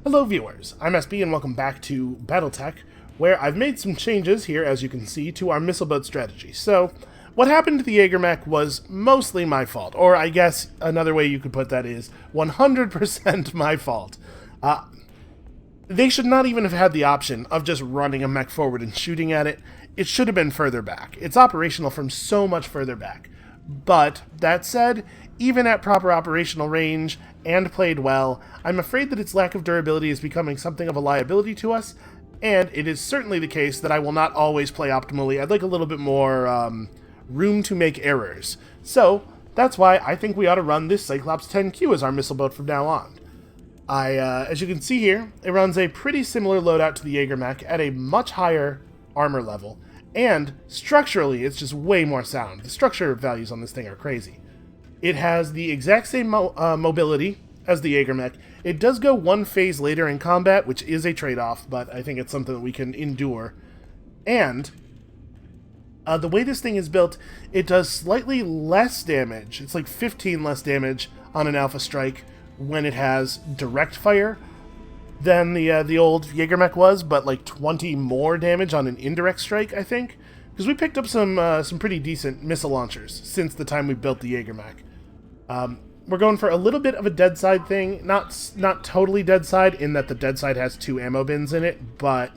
Hello viewers, I'm SB and welcome back to BattleTech, where I've made some changes here, as you can see, to our missile boat strategy. So, what happened to the Jägermech was mostly my fault, or I guess another way you could put that is 100% my fault. They should not even have had the option of just running a mech forward and shooting at it. It should have been further back. It's operational from so much further back. But, that said, even at proper operational range, and played well, I'm afraid that its lack of durability is becoming something of a liability to us, and it is certainly the case that I will not always play optimally. I'd like a little bit more room to make errors. So, that's why I think we ought to run this Cyclops 10Q as our missile boat from now on. As you can see here, it runs a pretty similar loadout to the Jägermech at a much higher armor level, and structurally, it's just way more sound. The structure values on this thing are crazy. It has the exact same mobility as the Jägermech. It does go one phase later in combat, which is a trade-off, but I think it's something that we can endure. And the way this thing is built, it does slightly less damage. It's like 15 less damage on an Alpha Strike when it has direct fire than the old Jägermech was, but like 20 more damage on an indirect strike, I think. Because we picked up some pretty decent missile launchers since the time we built the Jägermech. We're going for a little bit of a dead side thing. Not totally dead side, in that the dead side has 2 ammo bins in it, but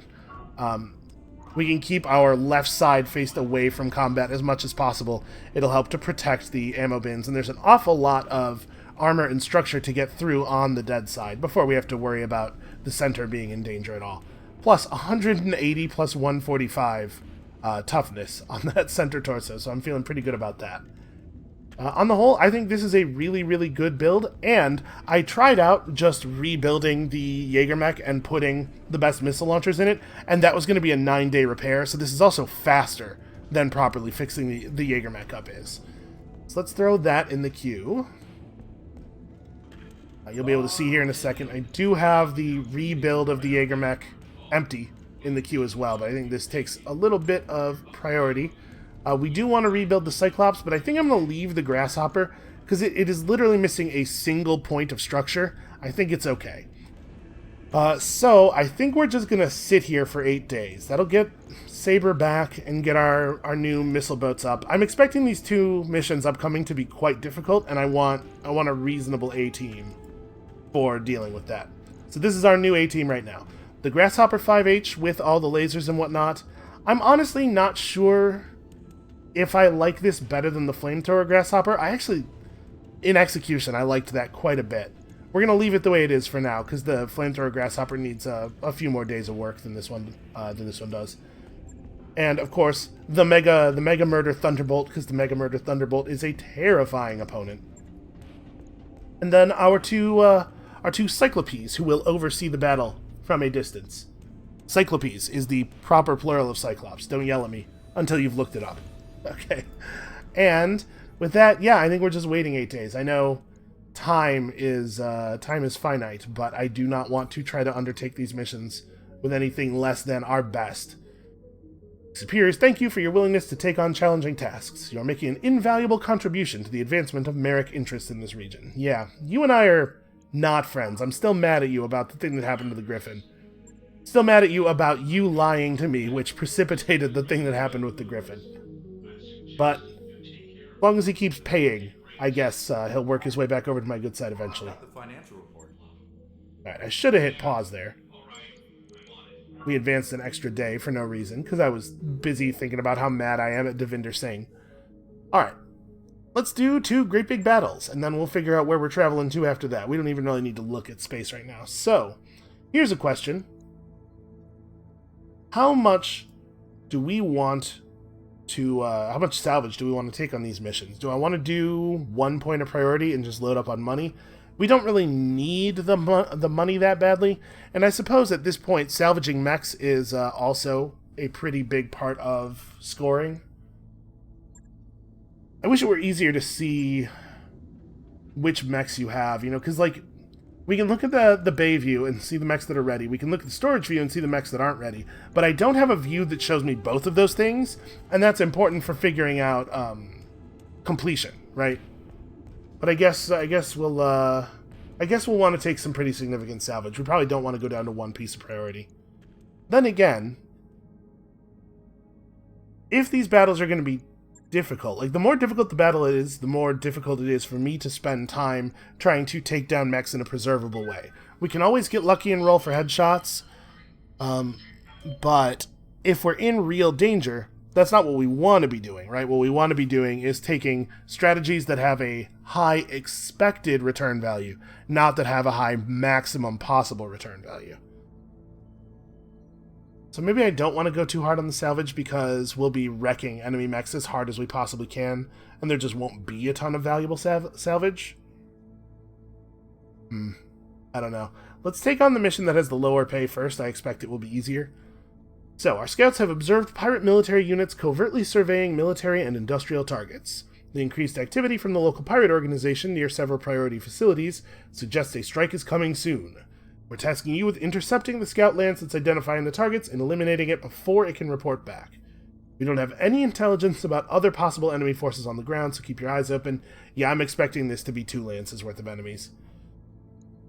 we can keep our left side faced away from combat as much as possible. It'll help to protect the ammo bins, and there's an awful lot of armor and structure to get through on the dead side before we have to worry about the center being in danger at all. Plus 180 plus 145 toughness on that center torso, so I'm feeling pretty good about that. On the whole, I think this is a really, really good build, and I tried out just rebuilding the Jägermech and putting the best missile launchers in it, and that was going to be a 9-day repair, so this is also faster than properly fixing the Jägermech up is. So let's throw that in the queue. You'll be able to see here in a second, I do have the rebuild of the Jägermech empty in the queue as well, but I think this takes a little bit of priority. We do want to rebuild the Cyclops, but I think I'm going to leave the Grasshopper, because it is literally missing a single point of structure. I think it's okay. So, I think we're just going to sit here for 8 days. That'll get Saber back and get our new missile boats up. I'm expecting these 2 missions upcoming to be quite difficult, and I want a reasonable A-team for dealing with that. So this is our new A-team right now. The Grasshopper 5H with all the lasers and whatnot. I'm honestly not sure if I like this better than the Flamethrower Grasshopper. I actually, in execution, I liked that quite a bit. We're going to leave it the way it is for now, because the Flamethrower Grasshopper needs a few more days of work than this one does. And, of course, the Mega Murder Thunderbolt, because the Mega Murder Thunderbolt is a terrifying opponent. And then our two Cyclopes, who will oversee the battle from a distance. Cyclopes is the proper plural of Cyclops. Don't yell at me until you've looked it up. Okay. And with that, yeah, I think we're just waiting 8 days. I know time is finite, but I do not want to try to undertake these missions with anything less than our best. Superiors, thank you for your willingness to take on challenging tasks. You are making an invaluable contribution to the advancement of Merrick interests in this region. Yeah, you and I are not friends. I'm still mad at you about the thing that happened to the Griffin. Still mad at you about you lying to me, which precipitated the thing that happened with the Griffin. But as long as he keeps paying, I guess he'll work his way back over to my good side eventually. Alright, I should have hit pause there. We advanced an extra day for no reason, because I was busy thinking about how mad I am at Devinder Singh. Alright, let's do 2 great big battles, and then we'll figure out where we're traveling to after that. We don't even really need to look at space right now. So, here's a question. How much do we want to, how much salvage do we want to take on these missions? Do I want to do 1 point of priority and just load up on money? We don't really need the money that badly, and I suppose at this point salvaging mechs is also a pretty big part of scoring. I wish it were easier to see which mechs you have, you know, because, like, we can look at the bay view and see the mechs that are ready. We can look at the storage view and see the mechs that aren't ready. But I don't have a view that shows me both of those things, and that's important for figuring out completion, right? But I guess we'll I guess we'll want to take some pretty significant salvage. We probably don't want to go down to one piece of priority. Then again, if these battles are going to be difficult, like the more difficult the battle is, the more difficult it is for me to spend time trying to take down mechs in a preservable way. We can always get lucky and roll for headshots, but if we're in real danger, that's not what we want to be doing, right? What we want to be doing is taking strategies that have a high expected return value, not that have a high maximum possible return value. So maybe I don't want to go too hard on the salvage because we'll be wrecking enemy mechs as hard as we possibly can, and there just won't be a ton of valuable salvage. I don't know. Let's take on the mission that has the lower pay first. I expect it will be easier. So, our scouts have observed pirate military units covertly surveying military and industrial targets. The increased activity from the local pirate organization near several priority facilities suggests a strike is coming soon. We're tasking you with intercepting the scout lance that's identifying the targets and eliminating it before it can report back. We don't have any intelligence about other possible enemy forces on the ground, so keep your eyes open. Yeah, I'm expecting this to be 2 lances worth of enemies.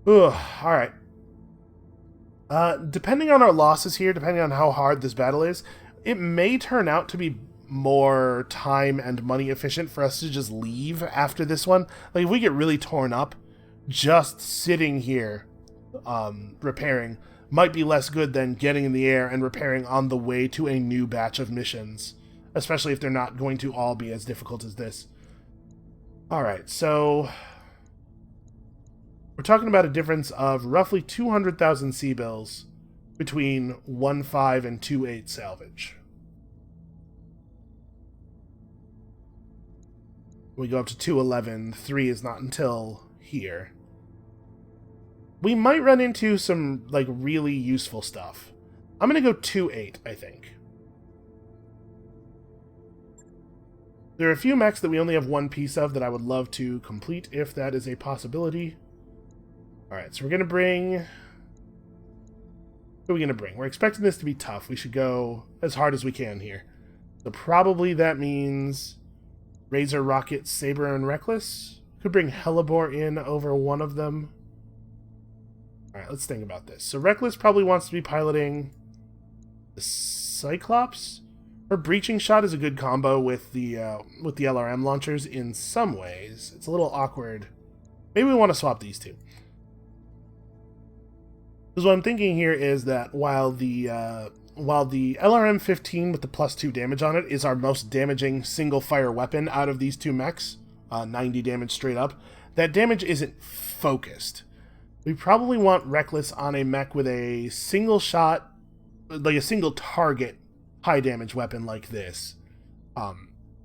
Ugh, alright. Depending on our losses here, depending on how hard this battle is, it may turn out to be more time and money efficient for us to just leave after this one. Like, if we get really torn up, just sitting here repairing might be less good than getting in the air and repairing on the way to a new batch of missions, especially if they're not going to all be as difficult as this. Alright, so we're talking about a difference of roughly 200,000 C-bills between 1.5 and 2.8 salvage. We go up to 2.11. 3 is not until here. We might run into some, like, really useful stuff. I'm going to go 2.8, I think. There are a few mechs that we only have one piece of that I would love to complete if that is a possibility. Alright, so we're going to bring... What are we going to bring? We're expecting this to be tough. We should go as hard as we can here. So probably that means Razor, Rocket, Saber, and Reckless. Could bring Hellebore in over one of them. Alright, let's think about this. So Reckless probably wants to be piloting the Cyclops. Her Breaching Shot is a good combo with the LRM launchers in some ways. It's a little awkward. Maybe we want to swap these two. Because what I'm thinking here is that while the LRM-15 with the +2 damage on it is our most damaging single-fire weapon out of these two mechs, 90 damage straight up, that damage isn't focused. We probably want Reckless on a mech with a single shot, like a single target, high damage weapon like this,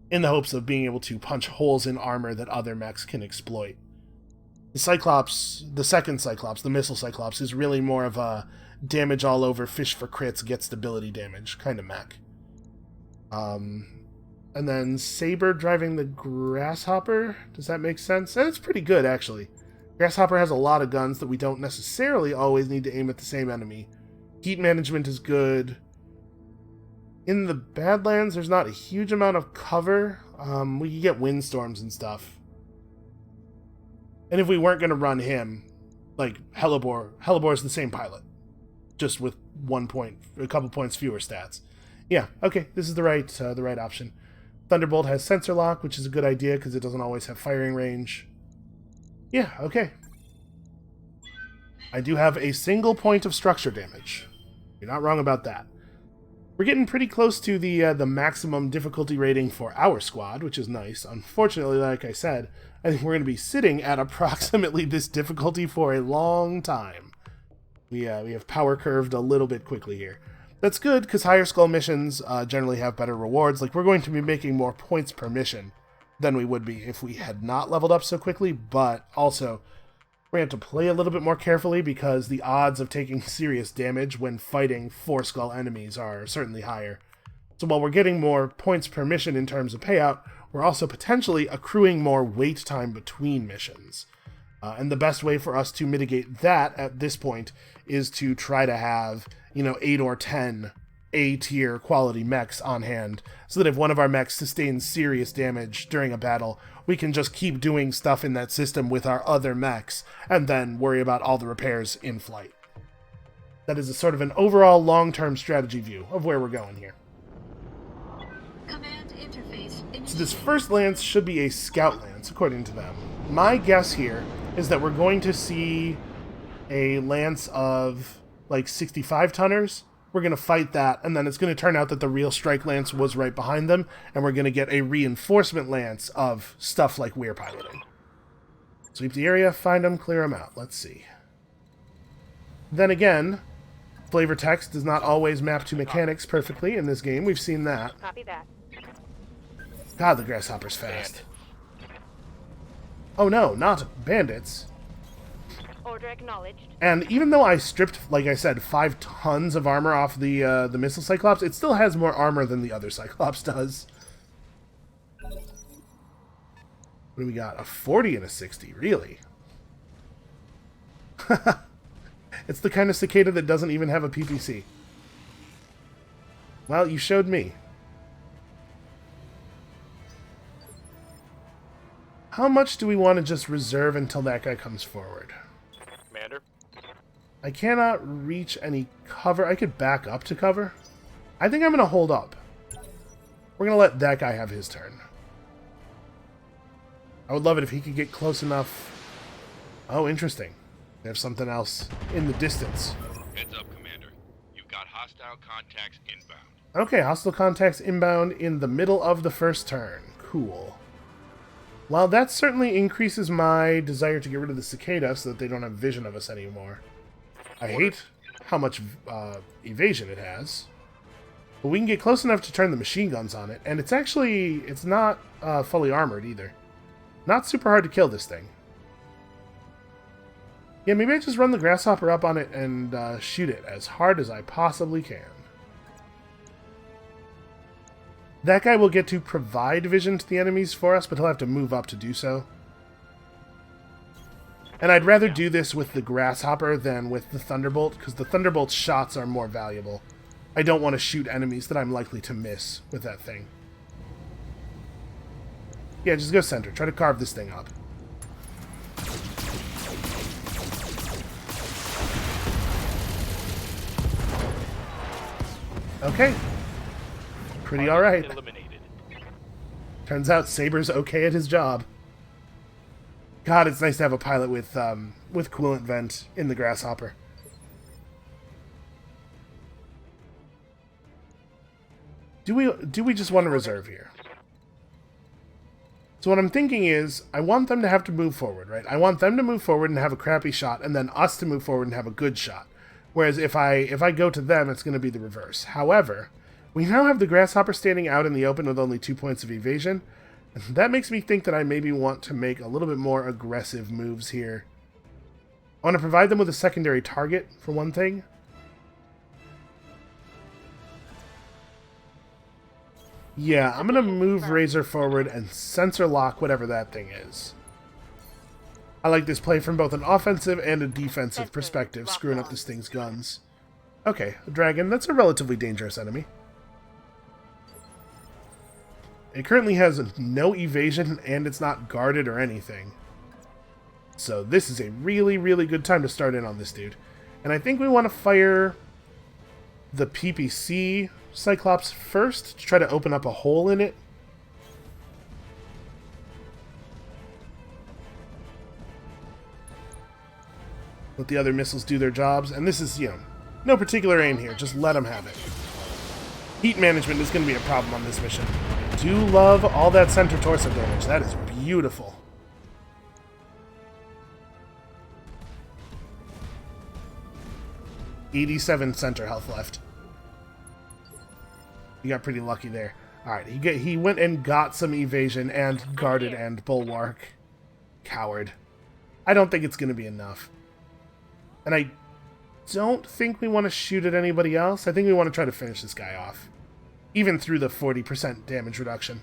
in the hopes of being able to punch holes in armor that other mechs can exploit. The Cyclops, the second Cyclops, the Missile Cyclops, is really more of a damage all over, fish for crits, get stability damage kind of mech. And then Saber driving the Grasshopper, does that make sense? That's pretty good, actually. Grasshopper has a lot of guns that we don't necessarily always need to aim at the same enemy. Heat management is good. In the Badlands, there's not a huge amount of cover. We could get windstorms and stuff. And if we weren't going to run him, like Hellebore is the same pilot, just with a couple points fewer stats. Yeah, okay, this is the right option. Thunderbolt has sensor lock, which is a good idea because it doesn't always have firing range. Yeah, okay. I do have a single point of structure damage. You're not wrong about that. We're getting pretty close to the maximum difficulty rating for our squad, which is nice. Unfortunately, like I said, I think we're going to be sitting at approximately this difficulty for a long time. We have power curved a little bit quickly here. That's good, because higher skull missions generally have better rewards. Like, we're going to be making more points per mission than we would be if we had not leveled up so quickly, but also we're going to have to play a little bit more carefully because the odds of taking serious damage when fighting 4-skull enemies are certainly higher. So while we're getting more points per mission in terms of payout, we're also potentially accruing more wait time between missions. And the best way for us to mitigate that at this point is to try to have, 8 or 10 A-tier quality mechs on hand, so that if one of our mechs sustains serious damage during a battle, we can just keep doing stuff in that system with our other mechs, and then worry about all the repairs in flight. That is a sort of an overall long-term strategy view of where we're going here. Command interface So this first lance should be a scout lance, according to them. My guess here is that we're going to see a lance of like 65 tonners. We're going to fight that, and then it's going to turn out that the real strike lance was right behind them, and we're going to get a reinforcement lance of stuff like we're piloting. Sweep the area, find them, clear them out. Let's see. Then again, flavor text does not always map to mechanics perfectly in this game. We've seen that. Copy that. God, the grasshopper's fast. Oh no, not bandits. Order acknowledged. And even though I stripped, like I said, 5 tons of armor off the missile Cyclops, it still has more armor than the other Cyclops does. What do we got? A 40 and a 60, really? It's the kind of cicada that doesn't even have a PPC. Well, you showed me. How much do we want to just reserve until that guy comes forward? Commander? I cannot reach any cover. I could back up to cover. I think I'm going to hold up. We're going to let that guy have his turn. I would love it if he could get close enough. Oh, interesting. There's something else in the distance. Heads up, Commander. You've got hostile contacts inbound. Okay, hostile contacts inbound in the middle of the first turn. Cool. Well, that certainly increases my desire to get rid of the cicada so that they don't have vision of us anymore. I hate how much evasion it has. But we can get close enough to turn the machine guns on it, and it's not fully armored either. Not super hard to kill this thing. Yeah, maybe I just run the grasshopper up on it and shoot it as hard as I possibly can. That guy will get to provide vision to the enemies for us, but he'll have to move up to do so. And I'd rather do this with the grasshopper than with the thunderbolt, because the thunderbolt's shots are more valuable. I don't want to shoot enemies that I'm likely to miss with that thing. Yeah, just go center. Try to carve this thing up. Okay. Pretty alright. Eliminated. Turns out Saber's okay at his job. God, it's nice to have a pilot with coolant vent in the grasshopper. Do we just want to reserve here? So what I'm thinking is, I want them to have to move forward, right? I want them to move forward and have a crappy shot, and then us to move forward and have a good shot. Whereas if I go to them, it's going to be the reverse. However, we now have the grasshopper standing out in the open with only 2 points of evasion. And that makes me think that I maybe want to make a little bit more aggressive moves here. I want to provide them with a secondary target, for one thing. Yeah, I'm going to move Razor forward and sensor lock whatever that thing is. I like this play from both an offensive and a defensive perspective, screwing up this thing's guns. Okay, a dragon. That's a relatively dangerous enemy. It currently has no evasion, and it's not guarded or anything. So this is a really, really good time to start in on this dude. And I think we want to fire the PPC Cyclops first to try to open up a hole in it. Let the other missiles do their jobs. And this is, no particular aim here. Just let them have it. Heat management is going to be a problem on this mission. I do love all that center torso damage. That is beautiful. $87 center health left. You got pretty lucky there. Alright, he went and got some evasion and guarded and bulwark. Coward. I don't think it's going to be enough. And I don't think we want to shoot at anybody else. I think we want to try to finish this guy off. Even through the 40% damage reduction.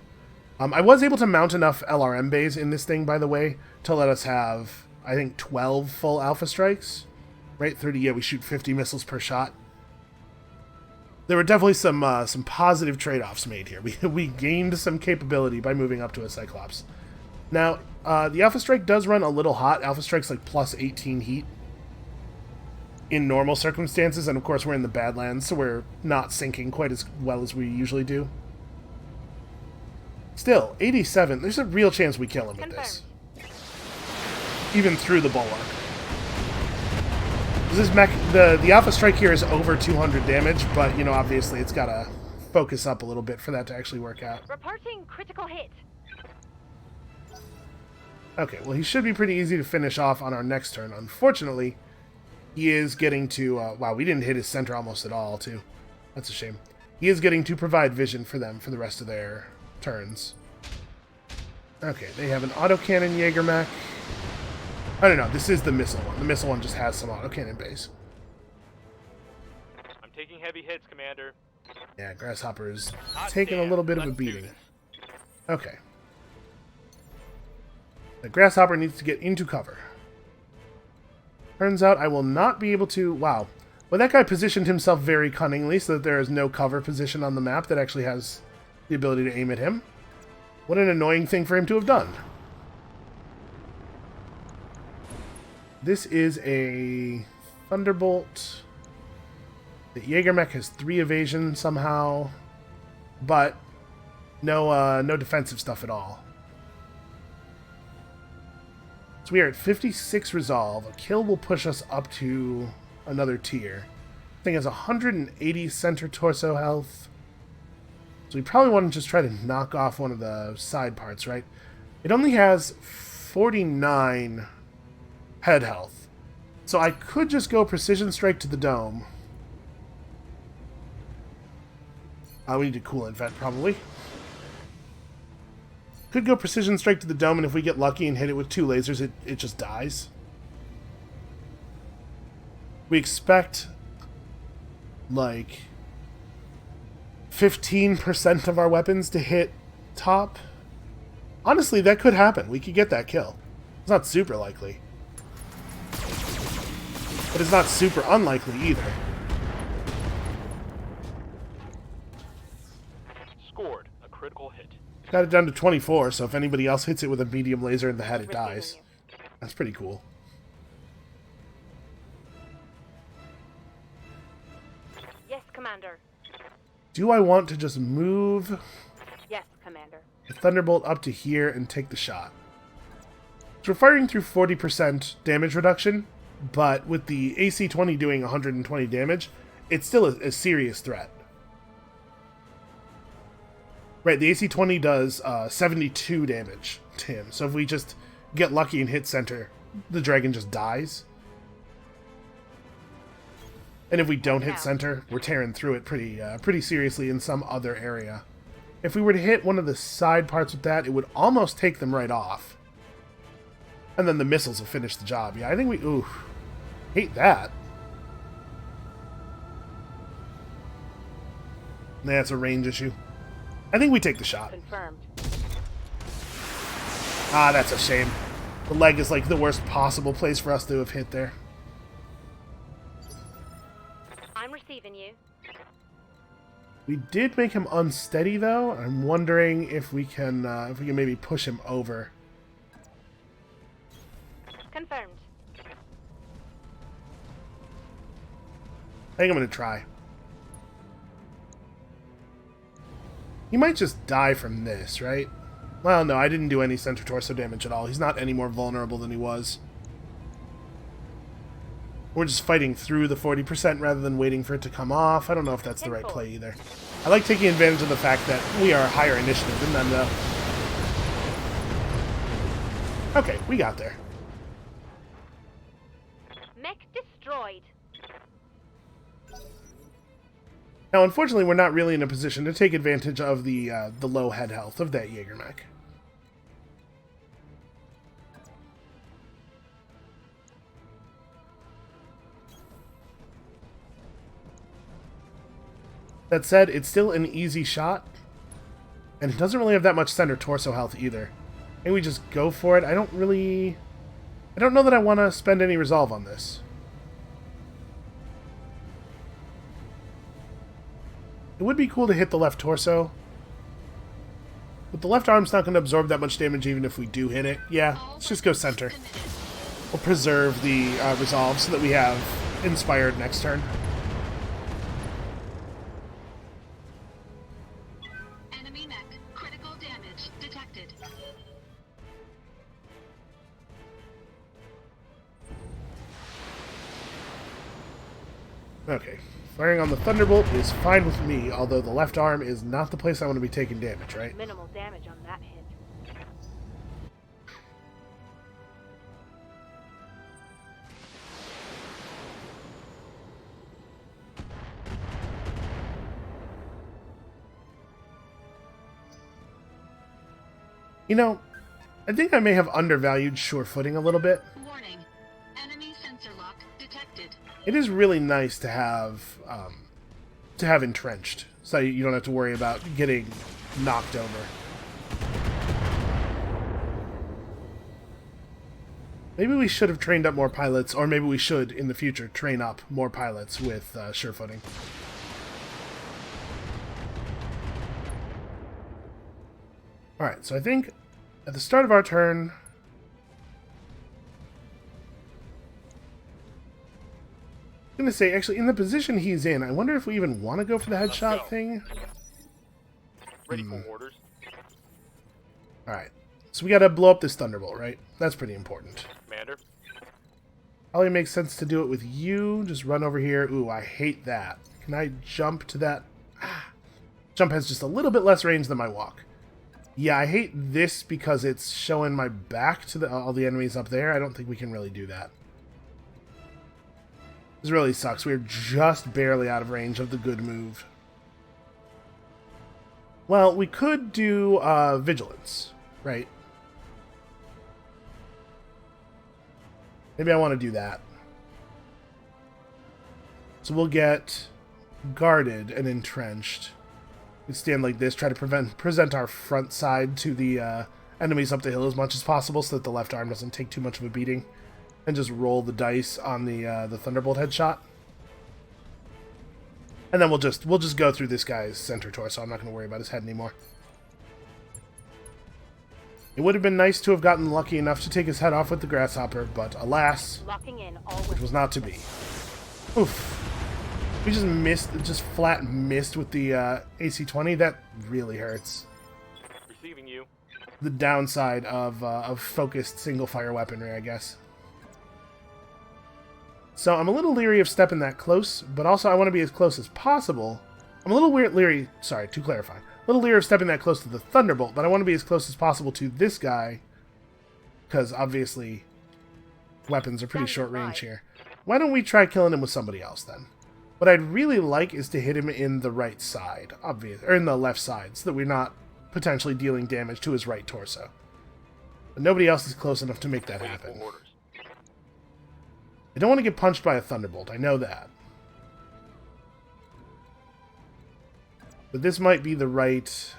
I was able to mount enough LRM bays in this thing, by the way, to let us have, I think, 12 full alpha strikes. Right? 30, yeah, we shoot 50 missiles per shot. there were definitely some positive trade-offs made here. We gained some capability by moving up to a Cyclops. Now, the Alpha Strike does run a little hot. Alpha Strike's like plus 18 heat in normal circumstances, and of course we're in the Badlands, so we're not sinking quite as well as we usually do. Still, 87, there's a real chance we kill him with this. Even through the Bulwark. This mech, the Alpha Strike here is over 200 damage, but, you know, obviously it's got to focus up a little bit for that to actually work out. Reporting critical hit. Okay, well, he should be pretty easy to finish off on our next turn. Unfortunately, he is getting to... wow, we didn't hit his center almost at all, too. That's a shame. He is getting to provide vision for them for the rest of their turns. Okay, they have an autocannon Jägermech. I don't know, this is the missile one. The missile one just has some autocannon base. I'm taking heavy hits, Commander. Yeah, Grasshopper's taking a little bit of a beating. Okay. The Grasshopper needs to get into cover. Turns out I will not be able to... Wow. Well, that guy positioned himself very cunningly so that there is no cover position on the map that actually has the ability to aim at him. What an annoying thing for him to have done. This is a Thunderbolt. The Jägermech has 3 evasion somehow, but no defensive stuff at all. So we are at 56 resolve. A kill will push us up to another tier. Thing has 180 center torso health. So we probably want to just try to knock off one of the side parts, right? It only has 49 head health. So I could just go Precision Strike to the dome. We need to cool vent probably. Could go Precision Strike to the dome, and if we get lucky and hit it with 2 lasers, it just dies. We expect like 15% of our weapons to hit top. Honestly, that could happen. We could get that kill. It's not super likely. But it's not super unlikely either. Scored a critical hit. Got it down to 24, so if anybody else hits it with a medium laser in the head, it dies. That's pretty cool. Yes, Commander. Do I want to just move Yes, Commander. the Thunderbolt up to here and take the shot? So we're firing through 40% damage reduction, but with the AC-20 doing 120 damage, it's still a serious threat. Right, the AC-20 does 72 damage to him, so if we just get lucky and hit center, the dragon just dies. And if we don't hit center, we're tearing through it pretty seriously in some other area. If we were to hit one of the side parts with that, it would almost take them right off. And then the missiles will finish the job. Yeah, I think we... Ooh. Hate that. Nah, it's a range issue. I think we take the shot. Confirmed. Ah, that's a shame. The leg is like the worst possible place for us to have hit there. I'm receiving you. We did make him unsteady, though. I'm wondering if we can maybe push him over. Confirmed. I think I'm going to try. He might just die from this, right? Well, no, I didn't do any center torso damage at all. He's not any more vulnerable than he was. We're just fighting through the 40% rather than waiting for it to come off. I don't know if that's the right play either. I like taking advantage of the fact that we are higher initiative than them, though. Okay, we got there. Mech destroyed. Now, unfortunately, we're not really in a position to take advantage of the low head health of that Jägermech. That said, it's still an easy shot, and it doesn't really have that much center torso health either. Maybe we just go for it. I don't know that I want to spend any resolve on this. It would be cool to hit the left torso. But the left arm's not going to absorb that much damage even if we do hit it. Yeah, let's just go center. We'll preserve the resolve so that we have inspired next turn. Enemy mech. Critical damage detected. Okay. Firing on the Thunderbolt is fine with me, although the left arm is not the place I want to be taking damage, right? Minimal damage on that hit. You know, I think I may have undervalued sure-footing a little bit. Warning. Enemy sensor lock detected. It is really nice to have entrenched, so you don't have to worry about getting knocked over. Maybe we should have trained up more pilots, or maybe we should, in the future, train up more pilots with sure-footing. Alright, so I think at the start of our turn... I'm going to say, actually, in the position he's in, I wonder if we even want to go for the headshot thing. Ready for orders. Alright, so we got to blow up this Thunderbolt, right? That's pretty important. Commander. Probably makes sense to do it with you. Just run over here. Ooh, I hate that. Can I jump to that? Jump has just a little bit less range than my walk. Yeah, I hate this because it's showing my back to all the enemies up there. I don't think we can really do that. This really sucks. We're just barely out of range of the good move. Well, we could do Vigilance, right? Maybe I want to do that. So we'll get guarded and entrenched. We stand like this, try to present our front side to the enemies up the hill as much as possible so that the left arm doesn't take too much of a beating. And just roll the dice on the Thunderbolt headshot. And then we'll just go through this guy's center torso. I'm not going to worry about his head anymore. It would have been nice to have gotten lucky enough to take his head off with the grasshopper, but alas, Locking in all it was not to be. Oof. We just missed, just flat missed with the AC-20. That really hurts. Receiving you. The downside of focused single-fire weaponry, I guess. So I'm a little leery of stepping that close, but also I want to be as close as possible. I'm a little leery, sorry, to clarify. A little leery of stepping that close to the Thunderbolt, but I want to be as close as possible to this guy, because obviously weapons are pretty short range here. Why don't we try killing him with somebody else then? What I'd really like is to hit him in the right side, or in the left side, so that we're not potentially dealing damage to his right torso. But nobody else is close enough to make that happen. Orders. I don't want to get punched by a Thunderbolt, I know that. But this might be the right...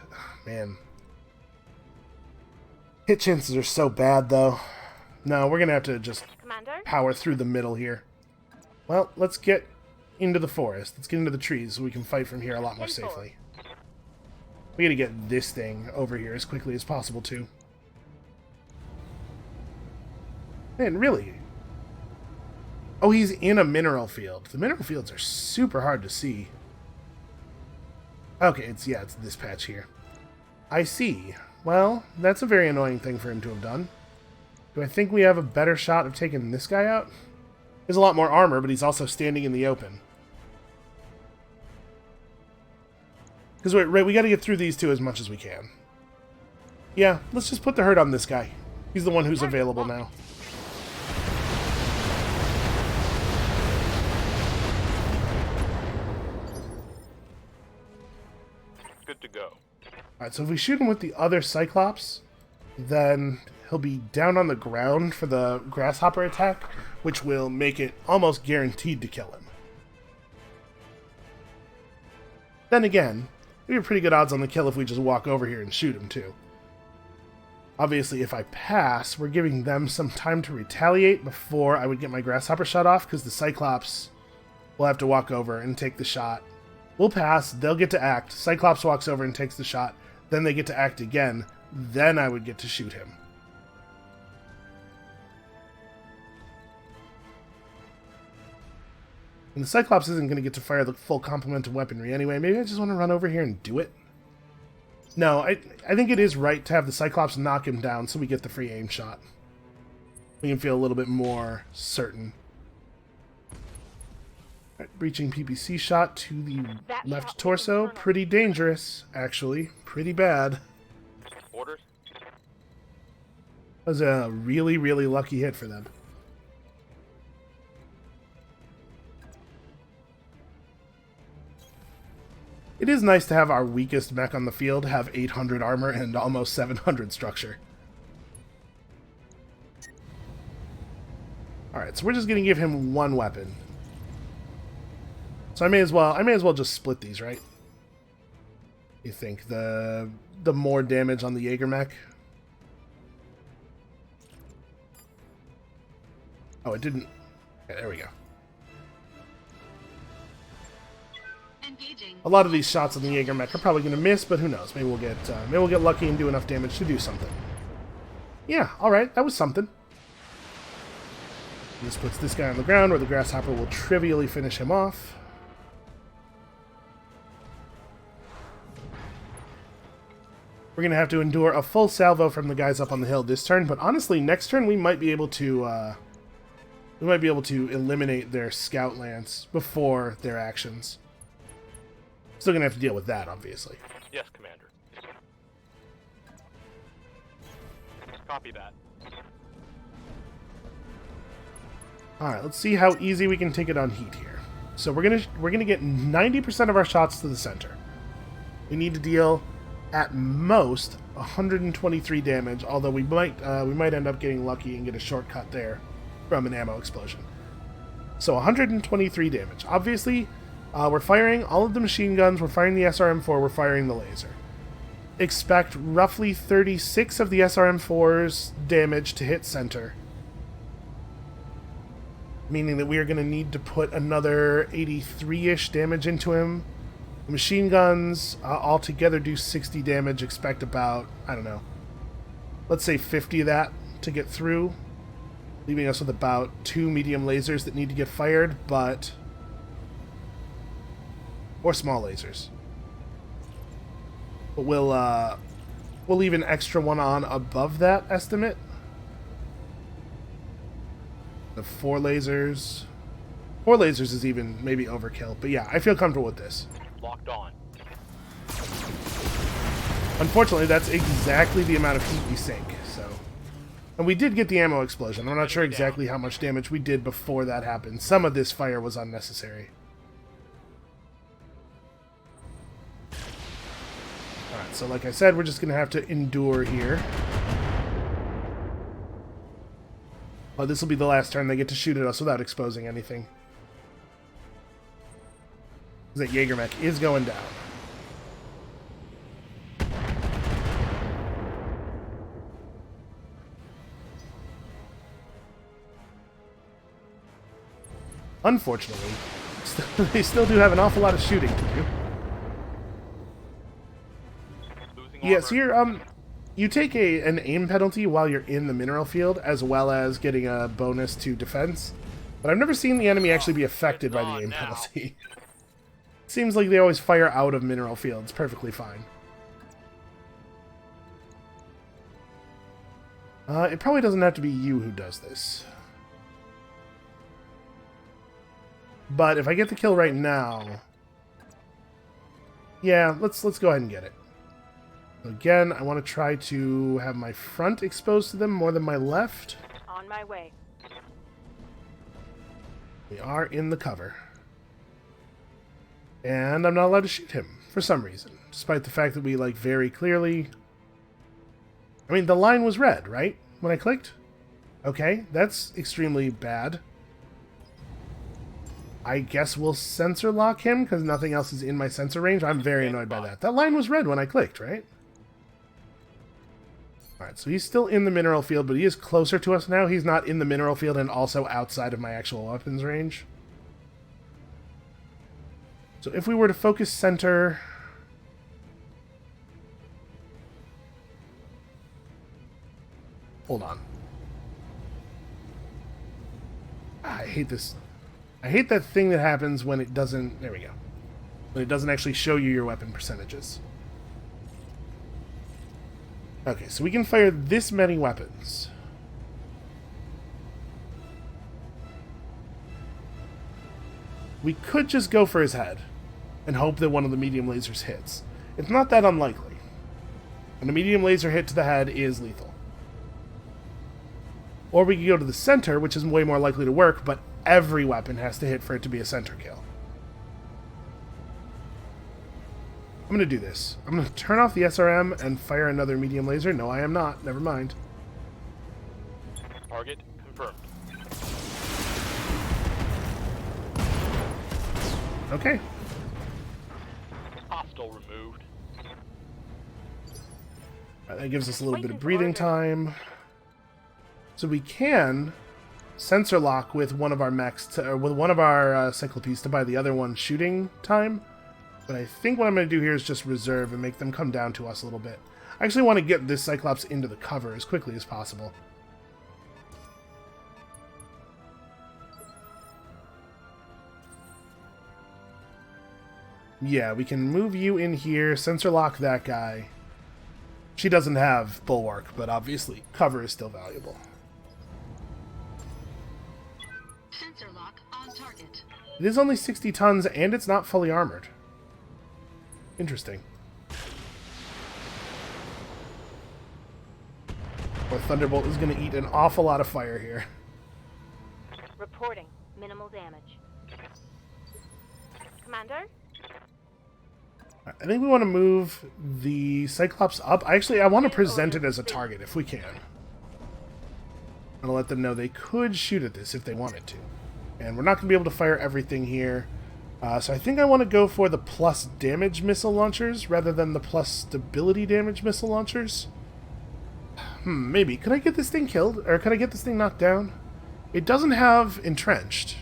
man. Hit chances are so bad, though. No, we're going to have to just Commander? power through the middle here. Well, let's get into the forest. Let's get into the trees so we can fight from here a lot more safely. We got to get this thing over here as quickly as possible, too. Man, really? Oh, he's in a mineral field. The mineral fields are super hard to see. Okay, it's this patch here. I see. Well, that's a very annoying thing for him to have done. Do I think we have a better shot of taking this guy out? He has a lot more armor, but he's also standing in the open. Because we got to get through these two as much as we can. Yeah, let's just put the hurt on this guy. He's the one who's available now. Good to go. Alright, so if we shoot him with the other Cyclops, then he'll be down on the ground for the grasshopper attack, which will make it almost guaranteed to kill him. Then again, we have pretty good odds on the kill if we just walk over here and shoot him too. Obviously, if I pass, we're giving them some time to retaliate before I would get my grasshopper shot off, because the Cyclops will have to walk over and take the shot We'll pass, they'll get to act, Cyclops walks over and takes the shot, then they get to act again, then I would get to shoot him. And the Cyclops isn't going to get to fire the full complement of weaponry anyway. Maybe I just want to run over here and do it. No, I think it is right to have the Cyclops knock him down so we get the free aim shot. We can feel a little bit more certain. Right, breaching PPC shot to the left torso. Pretty dangerous, actually. Pretty bad. Orders? That was a really, really lucky hit for them. It is nice to have our weakest mech on the field have 800 armor and almost 700 structure. Alright, so we're just going to give him one weapon. So I may as well just split these, right? You think the more damage on the Jaeger mech? Oh, it didn't. Okay, there we go. Engaging. A lot of these shots on the Jaeger mech are probably going to miss, but who knows? Maybe we'll get lucky and do enough damage to do something. Yeah, all right, that was something. This puts this guy on the ground, where the grasshopper will trivially finish him off. We're going to have to endure a full salvo from the guys up on the hill this turn, but honestly, next turn we might be able to eliminate their scout lance before their actions. Still going to have to deal with that, obviously. Yes, Commander. Copy that. All right, let's see how easy we can take it on heat here. So we're gonna get 90% of our shots to the center. We need to deal at most 123 damage, although we might end up getting lucky and get a shortcut there from an ammo explosion. So 123 damage. Obviously, we're firing all of the machine guns, we're firing the SRM-4, we're firing the laser. Expect roughly 36 of the SRM-4's damage to hit center. Meaning that we are going to need to put another 83-ish damage into him. The machine guns altogether do 60 damage. Expect about, I don't know, let's say 50 of that to get through. Leaving us with about 2 medium lasers that need to get fired, but... or small lasers. But we'll leave an extra one on above that estimate. The 4 lasers. 4 lasers is even maybe overkill, but yeah, I feel comfortable with this. Locked on. Unfortunately, that's exactly the amount of heat we sink, so... And we did get the ammo explosion. I'm not sure exactly how much damage we did before that happened. Some of this fire was unnecessary. Alright, so like I said, we're just going to have to endure here. Oh, this will be the last turn they get to shoot at us without exposing anything. That Jaeger mech is going down. Unfortunately, they still do have an awful lot of shooting to do. Losing Yes, armor. you take an aim penalty while you're in the mineral field, as well as getting a bonus to defense. But I've never seen the enemy actually be affected by the aim penalty. Seems like they always fire out of mineral fields perfectly fine. It probably doesn't have to be you who does this. But if I get the kill right now... yeah, let's go ahead and get it. Again, I want to try to have my front exposed to them more than my left. On my way. We are in the cover. And I'm not allowed to shoot him, for some reason. Despite the fact that we, like, very clearly... I mean, the line was red, right? When I clicked? Okay, that's extremely bad. I guess we'll sensor lock him, because nothing else is in my sensor range. I'm very annoyed by that. That line was red when I clicked, right? Alright, so he's still in the mineral field, but he is closer to us now. He's not in the mineral field and also outside of my actual weapons range. So So if we were to focus center... Hold on. I hate this. I hate that thing that happens when it doesn't... There we go. When it doesn't actually show you your weapon percentages. Okay, so we can fire this many weapons. We could just go for his head and hope that one of the medium lasers hits. It's not that unlikely. And a medium laser hit to the head is lethal. Or we could go to the center, which is way more likely to work, but every weapon has to hit for it to be a center kill. I'm going to do this. I'm going to turn off the SRM and fire another medium laser. No, I am not. Never mind. Target confirmed. Okay. Hostile removed. Right, that gives us a little bit of breathing time. So we can sensor lock with one of our mechs, or with one of our Cyclopes to buy the other one shooting time. But I think what I'm going to do here is just reserve and make them come down to us a little bit. I actually want to get this Cyclops into the cover as quickly as possible. Yeah, we can move you in here, sensor lock that guy. She doesn't have bulwark, but obviously cover is still valuable. Sensor lock on target. It is only 60 tons, and it's not fully armored. Interesting. Or Thunderbolt is going to eat an awful lot of fire here. Reporting. Minimal damage. Commander? I think we want to move the Cyclops up. Actually, I want to present it as a target, if we can. I'm going to let them know they could shoot at this if they wanted to. And we're not going to be able to fire everything here. So I think I want to go for the plus damage missile launchers rather than the plus stability damage missile launchers. Maybe. Could I get this thing killed? Or could I get this thing knocked down? It doesn't have entrenched.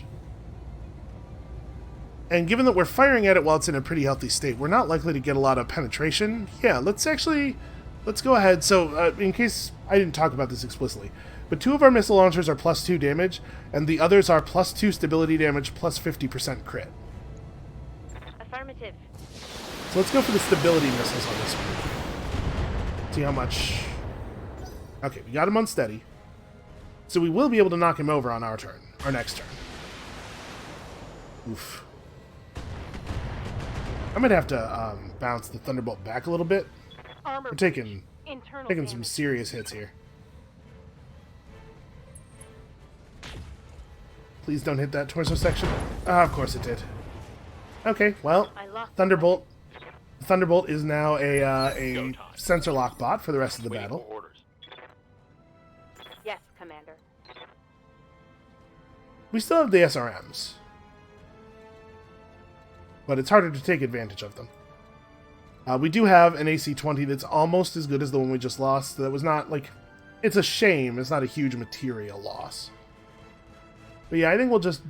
And given that we're firing at it while it's in a pretty healthy state, we're not likely to get a lot of penetration. Yeah, let's go ahead. So, in case I didn't talk about this explicitly, but 2 of our missile launchers are plus 2 damage, and the others are plus 2 stability damage, plus 50% crit. Affirmative. So let's go for the stability missiles on this one. See how much... Okay, we got him unsteady. So we will be able to knock him over on our turn. Our next turn. Oof. I might have to bounce the Thunderbolt back a little bit. Armor We're taking internal some damage. serious hits here. Please don't hit that torso section. Ah, of course it did. Okay, well, I lost Thunderbolt. Thunderbolt is now a sensor lock bot for the rest of the Waiting for battle. orders. Yes, Commander. We still have the SRMs, but it's harder to take advantage of them. We do have an AC-20 that's almost as good as the one we just lost. That was not, like... It's a shame. It's not a huge material loss. But yeah, I think we'll just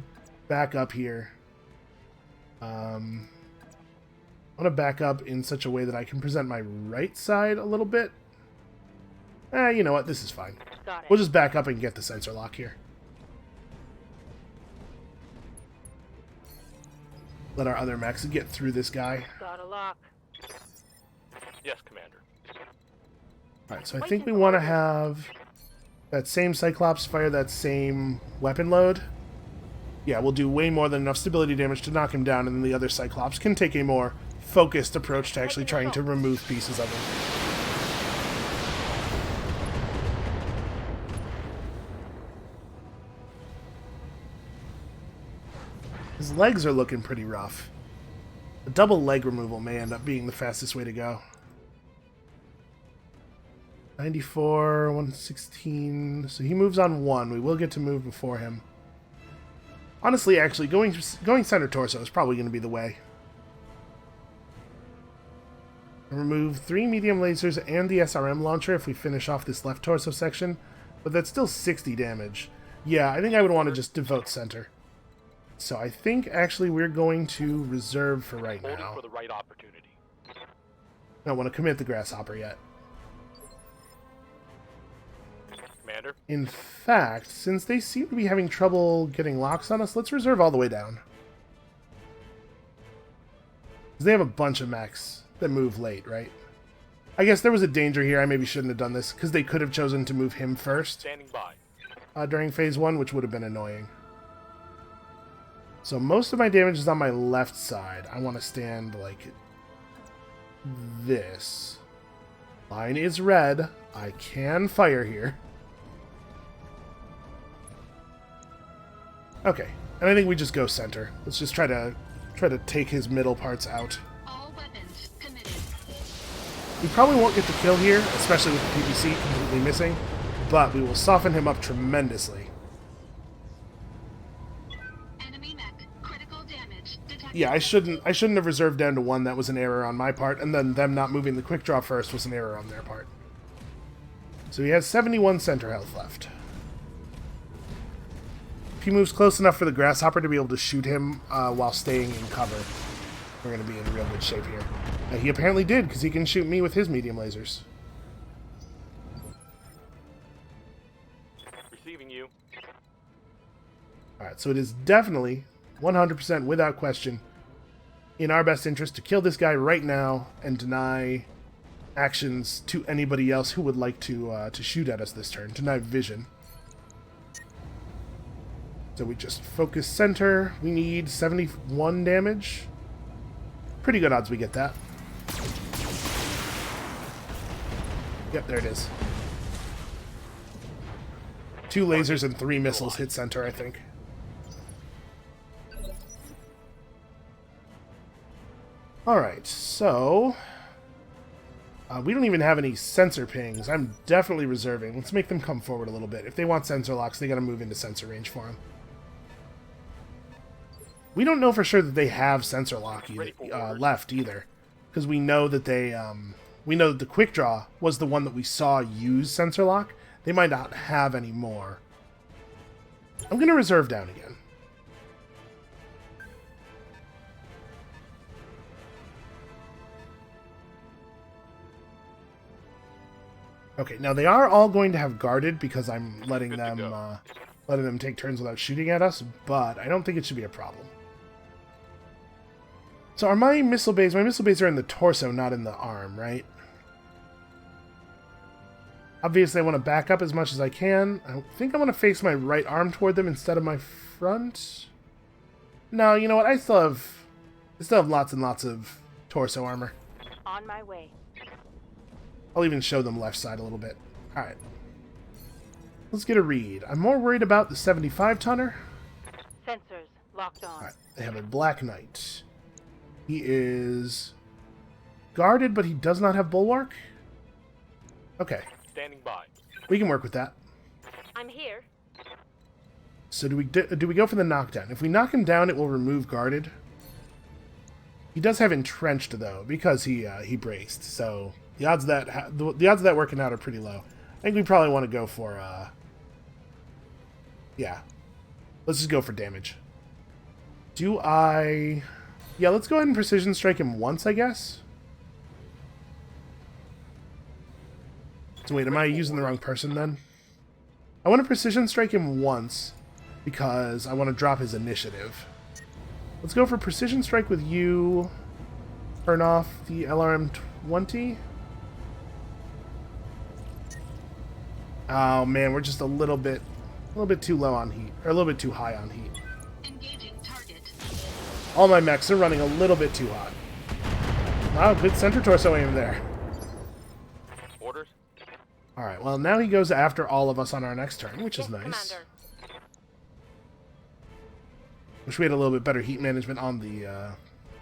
back up here. I want to back up in such a way that I can present my right side a little bit. You know what? This is fine. Got it. We'll just back up and get the sensor lock here. Let our other mechs get through this guy. Got a lock. Yes, Commander. Alright, so I think we want to have that same Cyclops fire that same weapon load. Yeah, we'll do way more than enough stability damage to knock him down, and then the other Cyclops can take a more focused approach to actually trying to remove pieces of him. His legs are looking pretty rough. A double leg removal may end up being the fastest way to go. 94, 116. So he moves on 1. We will get to move before him. Honestly, actually, going center torso is probably going to be the way. Remove 3 medium lasers and the SRM launcher if we finish off this left torso section. But that's still 60 damage. Yeah, I think I would want to just devote center. So I think actually we're going to reserve for right Holding now. for the right opportunity. I don't want to commit the grasshopper yet. Commander, In fact, since they seem to be having trouble getting locks on us, let's reserve all the way down. 'Cause they have a bunch of mechs that move late, right? I guess there was a danger here. I maybe shouldn't have done this, because they could have chosen to move him first standing by. during phase 1, which would have been annoying. So most of my damage is on my left side. I want to stand like this. Line is red. I can fire here. Okay, and I think we just go center. Let's just try to take his middle parts out. All weapons committed. We probably won't get the kill here, especially with the PVC completely missing, but we will soften him up tremendously. Enemy mech. Critical damage detected. Yeah, I shouldn't have reserved down to 1. That was an error on my part, and then them not moving the quick draw first was an error on their part. So he has 71 center health left. If he moves close enough for the grasshopper to be able to shoot him while staying in cover, we're going to be in real good shape here. He apparently did, because he can shoot me with his medium lasers. Receiving you. Alright, so it is definitely, 100% without question, in our best interest to kill this guy right now and deny actions to anybody else who would like to shoot at us this turn. Deny vision. So we just focus center. We need 71 damage. Pretty good odds we get that. Yep, there it is. 2 lasers and 3 missiles hit center, I think. Alright, so... we don't even have any sensor pings. I'm definitely reserving. Let's make them come forward a little bit. If they want sensor locks, they gotta move into sensor range for them. We don't know for sure that they have sensor lock left either, because we know that we know that the quick draw was the one that we saw use sensor lock. They might not have any more. I'm gonna reserve down again. Okay, now they are all going to have guarded because I'm letting Good to them go. take turns without shooting at us, but I don't think it should be a problem. So are my missile bays are in the torso, not in the arm, right? Obviously I want to back up as much as I can. I think I want to face my right arm toward them instead of my front. No, you know what? I still have lots and lots of torso armor. On my way. I'll even show them left side a little bit. Alright. Let's get a read. I'm more worried about the 75 tonner. Sensors locked on. Alright, they have a Black Knight. He is guarded, but he does not have Bulwark. Okay, Standing by. we can work with that. I'm here. So do we go for the knockdown? If we knock him down, it will remove guarded. He does have entrenched though, because he braced. So the odds of that working out are pretty low. I think we probably want to go for yeah. Let's just go for damage. Yeah, let's go ahead and precision strike him once, I guess. So wait, am I using the wrong person then? I want to precision strike him once because I want to drop his initiative. Let's go for precision strike with you. Turn off the LRM-20. Oh man, we're just a little bit too low on heat, or a little bit too high on heat. Engaging target. All my mechs are running a little bit too hot. Wow, good center torso aim there. Orders. Alright, well now he goes after all of us on our next turn, which is Yes, nice. Commander. Wish we had a little bit better heat management on the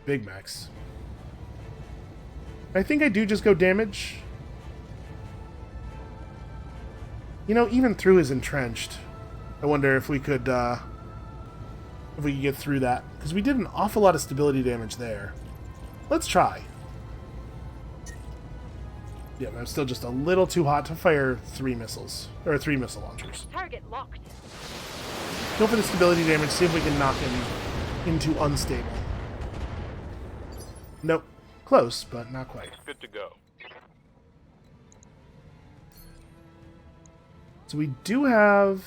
big mechs. I think I do just go damage. You know, even through his entrenched, I wonder if we could get through that. Because we did an awful lot of stability damage there. Let's try. Yeah, I'm still just a little too hot to fire 3 missiles. Or 3 missile launchers. Target locked. Go for the stability damage, see if we can knock him into unstable. Nope. Close, but not quite. Good to go. So we do have...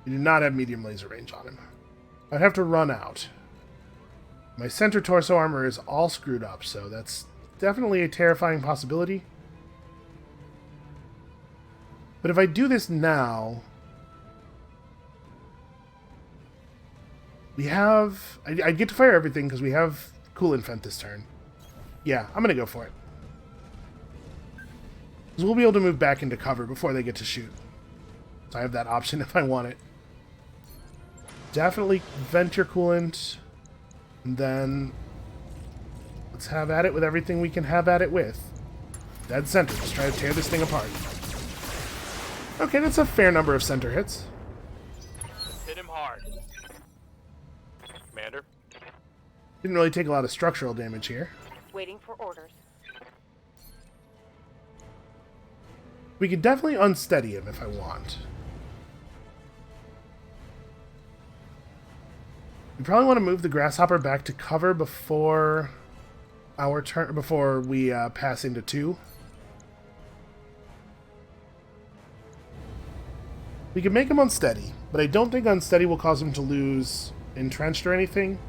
We do not have medium laser range on him. I'd have to run out. My center torso armor is all screwed up, so that's definitely a terrifying possibility. But if I do this now... We have... I get to fire everything because we have Cool Infant this turn. Yeah, I'm going to go for it. Because we'll be able to move back into cover before they get to shoot. So I have that option if I want it. Definitely vent your coolant. And then... Let's have at it with everything we can have at it with. Dead center. Let's try to tear this thing apart. Okay, that's a fair number of center hits. Hit him hard. Commander? Didn't really take a lot of structural damage here. Waiting for orders. We could definitely unsteady him if I want. We probably want to move the grasshopper back to cover before our turn, before we pass into 2. We can make him unsteady, but I don't think unsteady will cause him to lose entrenched or anything.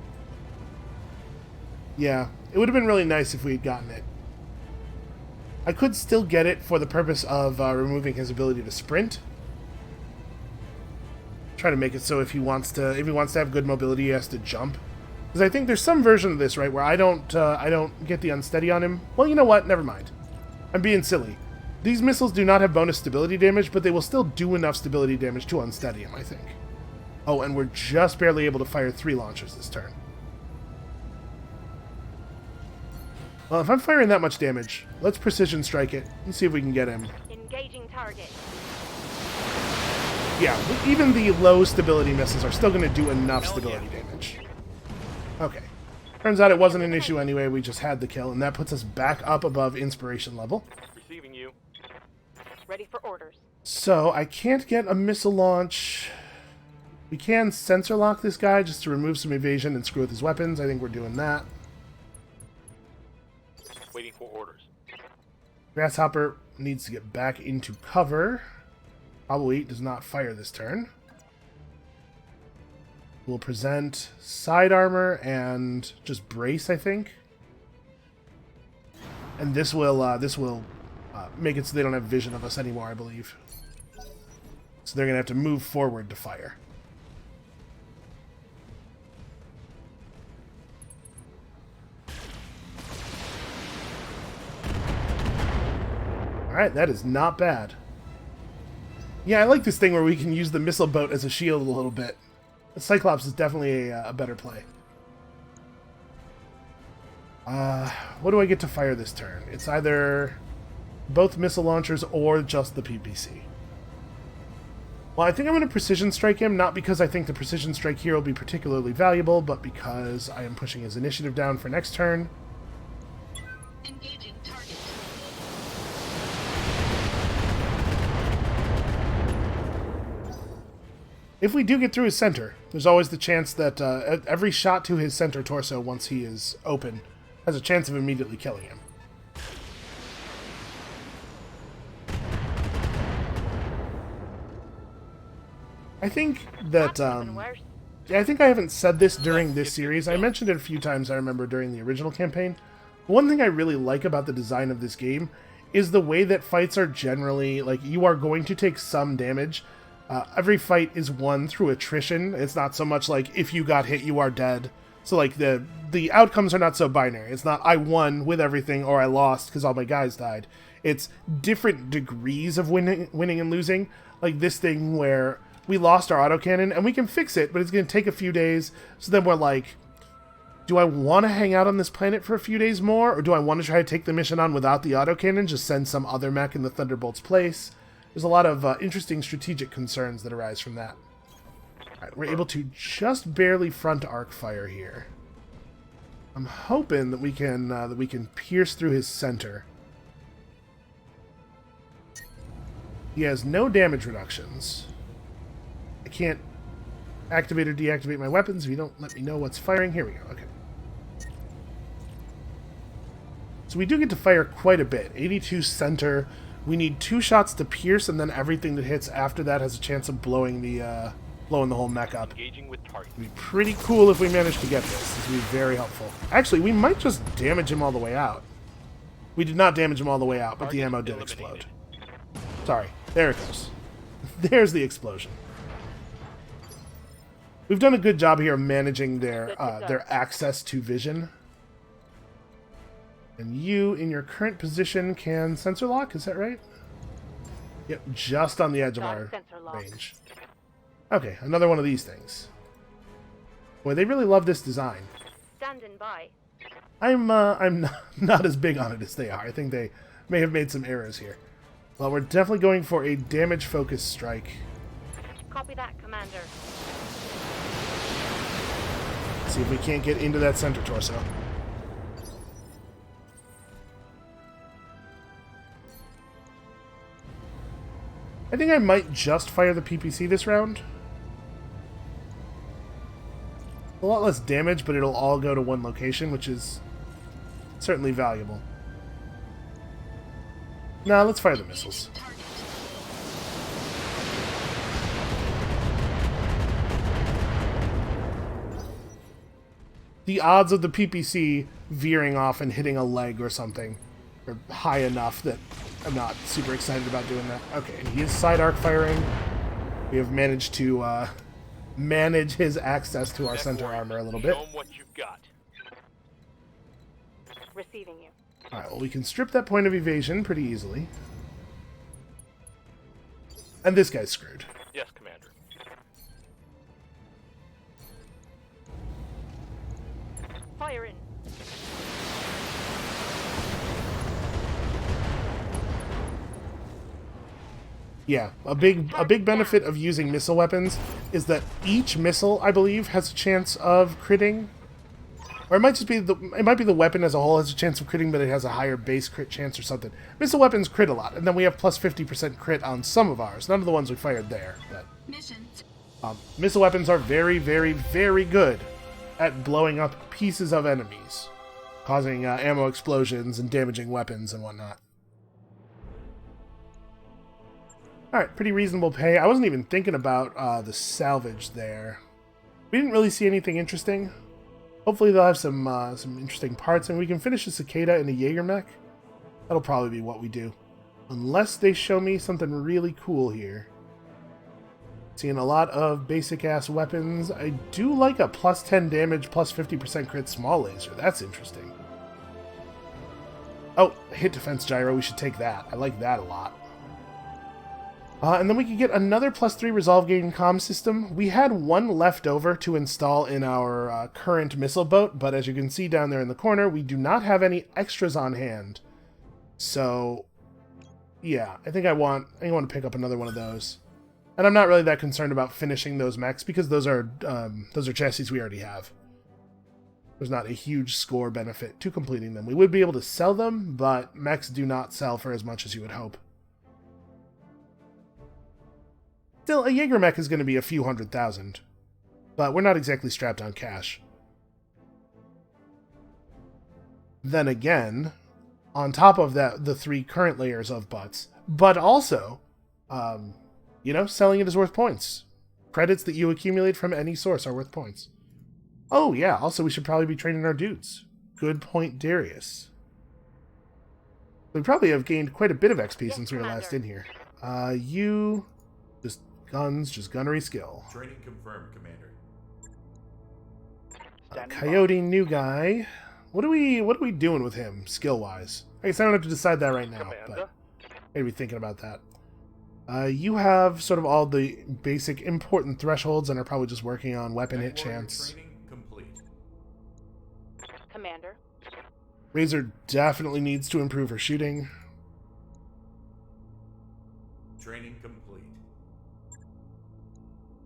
Yeah, it would have been really nice if we had gotten it. I could still get it for the purpose of removing his ability to sprint. Try to make it so if he wants to have good mobility, he has to jump. Because I think there's some version of this, right, where I don't get the unsteady on him. Well, you know what? Never mind. I'm being silly. These missiles do not have bonus stability damage, but they will still do enough stability damage to unsteady him, I think. Oh, and we're just barely able to fire 3 launchers this turn. Well, if I'm firing that much damage, let's precision strike it and see if we can get him. Engaging target. Yeah, even the low stability missiles are still going to do enough stability damage. Okay. Turns out it wasn't an issue anyway, we just had the kill, and that puts us back up above inspiration level. Receiving you. Ready for orders. So, I can't get a missile launch. We can sensor lock this guy just to remove some evasion and screw with his weapons. I think we're doing that. Waiting for orders. Grasshopper needs to get back into cover. Probably does not fire this turn. We'll present side armor and just brace, I think. And this will make it so they don't have vision of us anymore, I believe. So they're going to have to move forward to fire. Alright, that is not bad. Yeah, I like this thing where we can use the missile boat as a shield a little bit. The Cyclops is definitely a better play. What do I get to fire this turn? It's either both missile launchers or just the PPC. Well, I think I'm going to precision strike him, not because I think the precision strike here will be particularly valuable, but because I am pushing his initiative down for next turn. Engaging target. If we do get through his center, there's always the chance that every shot to his center torso, once he is open, has a chance of immediately killing him. I think that, yeah, I think I haven't said this during this series. I mentioned it a few times, I remember, during the original campaign. One thing I really like about the design of this game is the way that fights are generally, like, you are going to take some damage. Every fight is won through attrition. It's not so much like, if you got hit, you are dead. So, like, the outcomes are not so binary. It's not, I won with everything, or I lost because all my guys died. It's different degrees of winning and losing. Like this thing where we lost our autocannon, and we can fix it, but it's going to take a few days. So then we're like, do I want to hang out on this planet for a few days more, or do I want to try to take the mission on without the autocannon, just send some other mech in the Thunderbolt's place? There's a lot of interesting strategic concerns that arise from that. Alright, we're able to just barely front arc fire here. I'm hoping that we can pierce through his center. He has no damage reductions. I can't activate or deactivate my weapons if you don't let me know what's firing. Here we go. Okay. So we do get to fire quite a bit. 82 center. We need 2 shots to pierce, and then everything that hits after that has a chance of blowing the whole mech up. Engaging with target. It'd be pretty cool if we manage to get this. This would be very helpful. Actually, we might just damage him all the way out. We did not damage him all the way out, but the ammo did explode. Sorry. There it goes. There's the explosion. We've done a good job here of managing their access to vision. And you, in your current position, can sensor lock, is that right? Yep, just on the edge of our range. Okay, another one of these things. Boy, they really love this design. Standing by. I'm not as big on it as they are. I think they may have made some errors here. Well, we're definitely going for a damage-focused strike. Copy that, Commander. See if we can't get into that center torso. I think I might just fire the PPC this round. A lot less damage, but it'll all go to one location, which is certainly valuable. Now, let's fire the missiles. The odds of the PPC veering off and hitting a leg or something are high enough that I'm not super excited about doing that. Okay, and he is side arc firing. We have managed to manage his access to our center armor a little bit. Show 'em what you've got. Receiving you. Alright, well, we can strip that point of evasion pretty easily. And this guy's screwed. Yes, Commander. Fire in. Yeah, a big benefit of using missile weapons is that each missile, I believe, has a chance of critting. Or it might just be the weapon as a whole has a chance of critting, but it has a higher base crit chance or something. Missile weapons crit a lot, and then we have plus 50% crit on some of ours. None of the ones we fired there. But missile weapons are very, very, very good at blowing up pieces of enemies, causing ammo explosions and damaging weapons and whatnot. Alright, pretty reasonable pay. I wasn't even thinking about the salvage there. We didn't really see anything interesting. Hopefully they'll have some interesting parts, and we can finish a Cicada and a Jaeger mech. That'll probably be what we do. Unless they show me something really cool here. Seeing a lot of basic-ass weapons. I do like a plus 10 damage, plus 50% crit small laser. That's interesting. Oh, hit defense gyro. We should take that. I like that a lot. And then we could get another plus 3 resolve gain comm system. We had one left over to install in our current missile boat, but as you can see down there in the corner, we do not have any extras on hand. So, yeah, I think I want to pick up another one of those. And I'm not really that concerned about finishing those mechs because those are chassis we already have. There's not a huge score benefit to completing them. We would be able to sell them, but mechs do not sell for as much as you would hope. Still, a Jaeger mech is going to be a few $100,000, but we're not exactly strapped on cash. Then again, on top of that, the 3 current layers of butts, but also, selling it is worth points. Credits that you accumulate from any source are worth points. Oh yeah, also we should probably be training our dudes. Good point, Darius. We probably have gained quite a bit of XP since we were last in here. You... just guns, just gunnery skill. Training confirmed, Commander. Coyote, new guy. What are we doing with him, skill-wise? I guess I don't have to decide that right now, but maybe thinking about that. You have sort of all the basic important thresholds and are probably just working on weapon hit chance. Training complete. Commander. Razor definitely needs to improve her shooting. Training complete.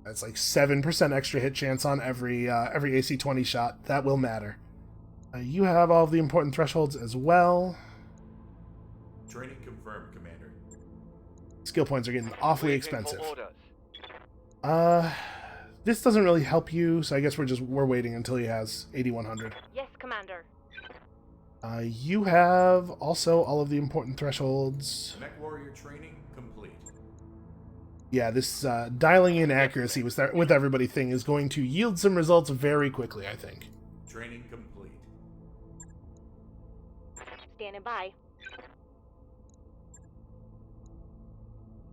That's like 7% extra hit chance on every AC-20 shot. That will matter. You have all of the important thresholds as well. Training confirmed, Commander. Skill points are getting awfully expensive. This doesn't really help you, so I guess we're waiting until he has 8100. Yes, Commander. You have also all of the important thresholds. Mech warrior training complete. Yeah, this dialing in accuracy with everybody thing is going to yield some results very quickly, I think. Training complete. Standing by.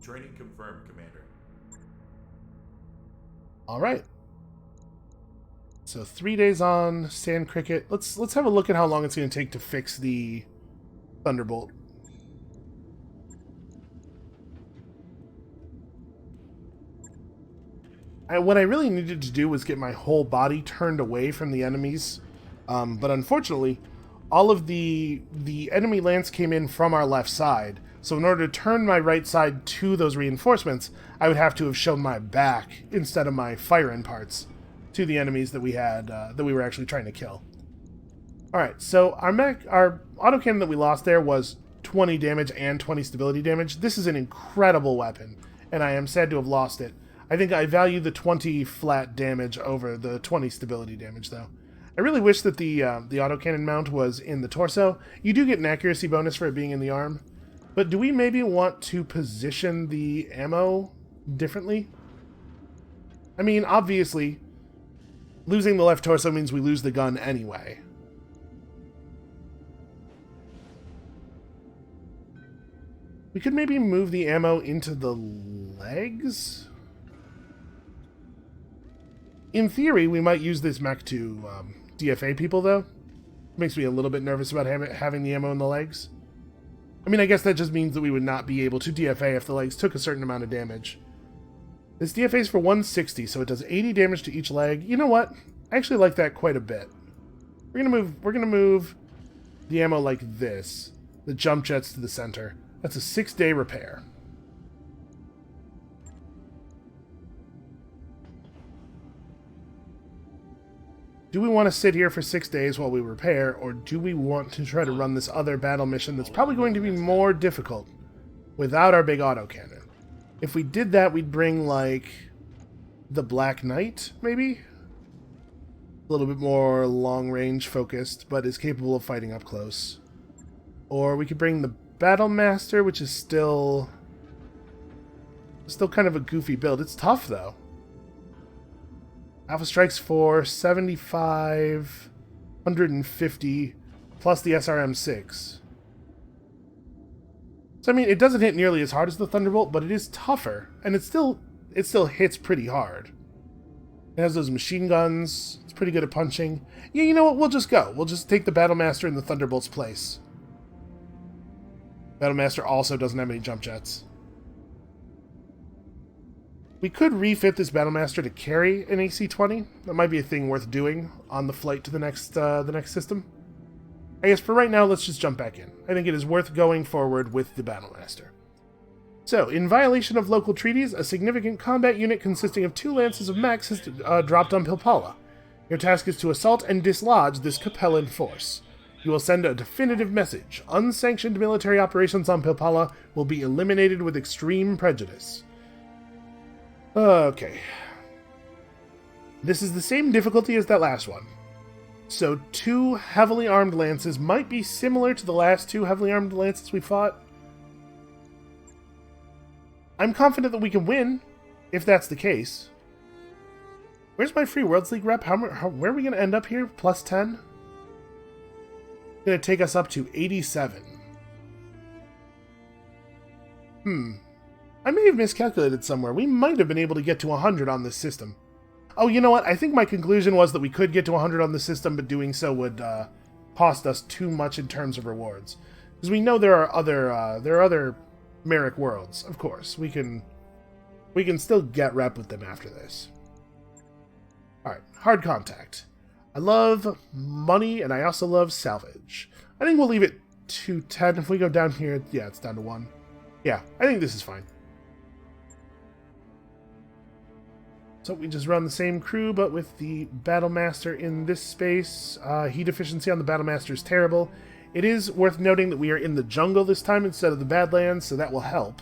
Training confirmed, Commander. All right. So 3 days on Sand Cricket. Let's have a look at how long it's going to take to fix the Thunderbolt. What I really needed to do was get my whole body turned away from the enemies, but unfortunately, all of the enemy lance came in from our left side. So in order to turn my right side to those reinforcements, I would have to have shown my back instead of my firing parts to the enemies that we had that we were actually trying to kill. All right, so our autocannon that we lost there was 20 damage and 20 stability damage. This is an incredible weapon, and I am sad to have lost it. I think I value the 20 flat damage over the 20 stability damage, though. I really wish that the autocannon mount was in the torso. You do get an accuracy bonus for it being in the arm, but do we maybe want to position the ammo differently? I mean, obviously, losing the left torso means we lose the gun anyway. We could maybe move the ammo into the legs? In theory, we might use this mech to DFA people, though. Makes me a little bit nervous about having the ammo in the legs. I mean, I guess that just means that we would not be able to DFA if the legs took a certain amount of damage. This DFA is for 160, so it does 80 damage to each leg. You know what? I actually like that quite a bit. We're gonna move the ammo like this. The jump jets to the center. That's a 6-day repair. Do we want to sit here for 6 days while we repair, or do we want to try to run this other battle mission that's probably going to be more difficult without our big autocannon? If we did that, we'd bring, like, the Black Knight, maybe? A little bit more long-range focused, but is capable of fighting up close. Or we could bring the Battle Master, which is still kind of a goofy build. It's tough, though. Alpha Strikes for 75, 150, plus the SRM-6. So, I mean, it doesn't hit nearly as hard as the Thunderbolt, but it is tougher, and it still hits pretty hard. It has those machine guns. It's pretty good at punching. Yeah, you know what? We'll just go. We'll just take the Battlemaster in the Thunderbolt's place. Battlemaster also doesn't have any jump jets. We could refit this Battlemaster to carry an AC-20. That might be a thing worth doing on the flight to the next system. I guess for right now, let's just jump back in. I think it is worth going forward with the Battlemaster. So, in violation of local treaties, a significant combat unit consisting of 2 lances of mechs has dropped on Pilpala. Your task is to assault and dislodge this Capellan force. You will send a definitive message. Unsanctioned military operations on Pilpala will be eliminated with extreme prejudice. Okay. This is the same difficulty as that last one. So 2 heavily armed lances might be similar to the last 2 heavily armed lances we fought. I'm confident that we can win, if that's the case. Where's my Free Worlds League rep? Where are we going to end up here? Plus 10? Going to take us up to 87. I may have miscalculated somewhere. We might have been able to get to 100 on this system. Oh, you know what? I think my conclusion was that we could get to 100 on the system, but doing so would cost us too much in terms of rewards. Because we know there are other Merrick worlds, of course. We can still get rep with them after this. Alright, hard contact. I love money, and I also love salvage. I think we'll leave it 210. If we go down here, yeah, it's down to 1. Yeah, I think this is fine. So we just run the same crew, but with the Battlemaster in this space. Heat efficiency on the Battlemaster is terrible. It is worth noting that we are in the jungle this time instead of the Badlands, so that will help.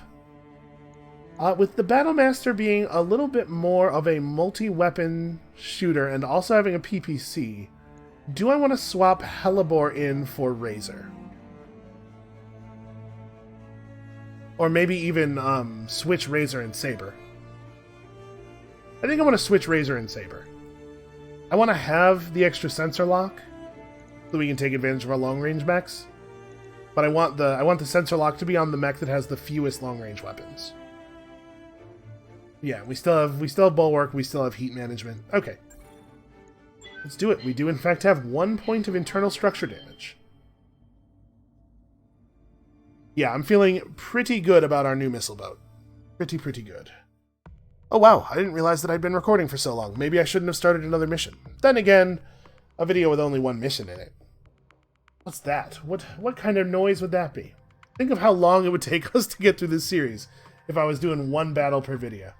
With the Battlemaster being a little bit more of a multi-weapon shooter and also having a PPC, do I want to swap Hellebore in for Razor? Or maybe even switch Razor and Saber. I think I want to switch Razor and Saber. I want to have the extra sensor lock so we can take advantage of our long-range mechs. But I want the sensor lock to be on the mech that has the fewest long-range weapons. Yeah, we still have bulwark, we still have heat management. Okay. Let's do it. We do in fact have 1 point of internal structure damage. Yeah, I'm feeling pretty good about our new missile boat. Pretty good. Oh wow, I didn't realize that I'd been recording for so long. Maybe I shouldn't have started another mission. Then again, a video with only 1 mission in it. What's that? What kind of noise would that be? Think of how long it would take us to get through this series if I was doing 1 battle per video.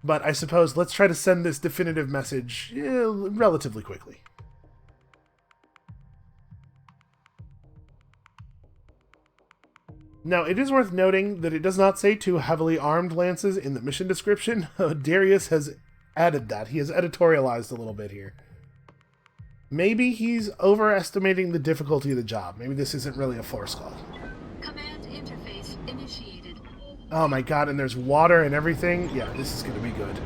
But I suppose let's try to send this definitive message relatively quickly. Now, it is worth noting that it does not say 2 heavily armed lances in the mission description. Darius has added that. He has editorialized a little bit here. Maybe he's overestimating the difficulty of the job. Maybe this isn't really a force call. Command interface initiated. Oh my god, and there's water and everything. Yeah, this is going to be good.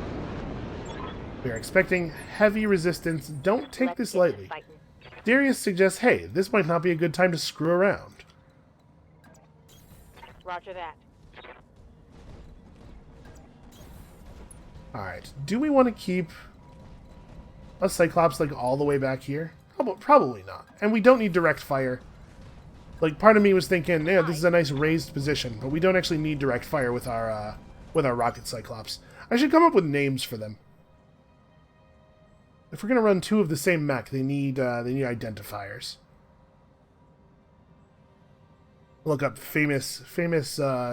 We are expecting heavy resistance. Don't take this lightly. Darius suggests, hey, this might not be a good time to screw around. Roger that. Alright, do we want to keep a Cyclops like all the way back here? Probably not. And we don't need direct fire. Like, part of me was thinking, yeah, this is a nice raised position, but we don't actually need direct fire with our rocket Cyclops. I should come up with names for them. If we're gonna run 2 of the same mech, they need identifiers. Look up famous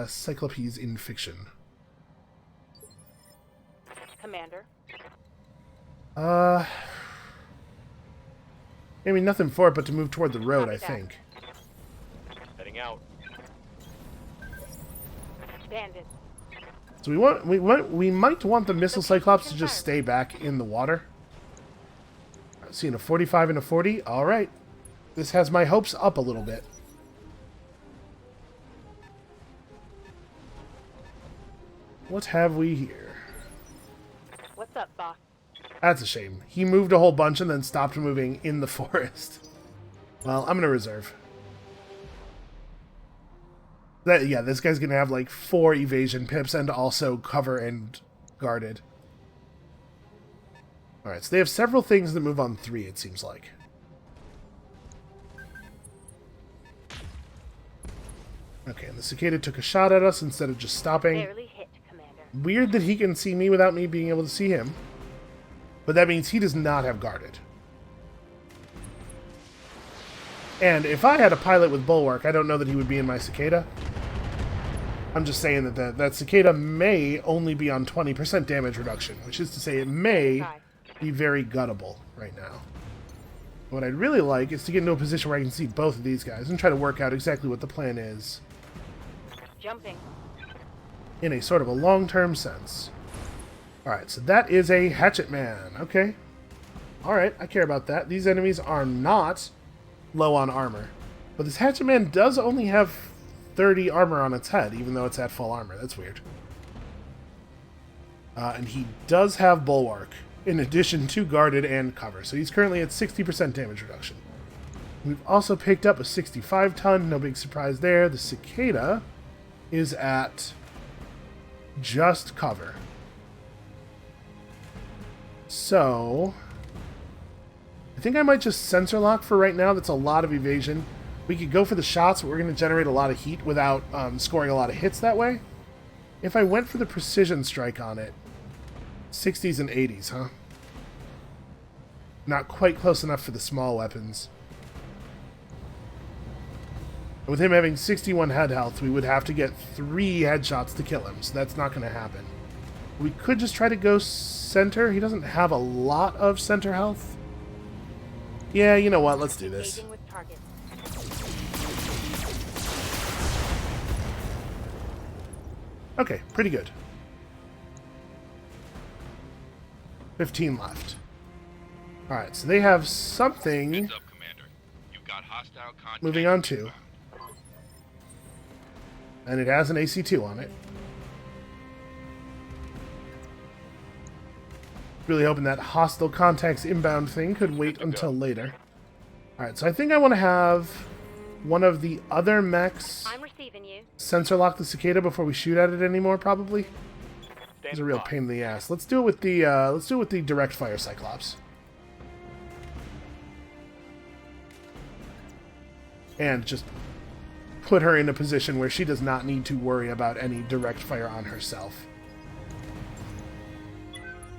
Cyclopes in fiction. Commander. I mean, nothing for it but to move toward the road, I think. Heading out. Bandit. So we might want the missile Cyclops to just stay back in the water. Seeing a 45 and a 40. All right, this has my hopes up a little bit. What have we here? What's up, boss? That's a shame. He moved a whole bunch and then stopped moving in the forest. Well, I'm gonna reserve. Yeah, this guy's gonna have like 4 evasion pips and also cover and guarded. Alright, so they have several things that move on 3, it seems like. Okay, and the cicada took a shot at us instead of just stopping. Barely hit, Commander. Weird that he can see me without me being able to see him. But that means he does not have guarded. And if I had a pilot with bulwark, I don't know that he would be in my cicada. I'm just saying that that cicada may only be on 20% damage reduction, which is to say it may be very guttable right now. What I'd really like is to get into a position where I can see both of these guys and try to work out exactly what the plan is. Jumping. In a sort of a long-term sense. Alright, so that is a Hatchet Man. Okay. Alright, I care about that. These enemies are not low on armor. But this Hatchet Man does only have 30 armor on its head, even though it's at full armor. That's weird. And he does have Bulwark, in addition to Guarded and Cover. So he's currently at 60% damage reduction. We've also picked up a 65-ton. No big surprise there. The Cicada is at just Cover. So I think I might just sensor lock for right now. That's a lot of evasion. We could go for the shots, but we're going to generate a lot of heat without scoring a lot of hits that way. If I went for the precision strike on it, 60s and 80s, huh? Not quite close enough for the small weapons. With him having 61 head health, we would have to get 3 headshots to kill him, so that's not going to happen. We could just try to go center. He doesn't have a lot of center health. Yeah, you know what? Let's do this. Engaging with target. Okay, pretty good. 15 left. Alright, so they have something Heads up, Commander. You've got hostile contact. moving on to. And it has an AC-2 on it. Really hoping that hostile contacts inbound thing could wait until later. Alright, so I think I want to have one of the other mechs I'm receiving you. sensor lock the cicada before we shoot at it anymore, probably. It's a real pain in the ass. Let's do it with the direct fire Cyclops. And just put her in a position where she does not need to worry about any direct fire on herself.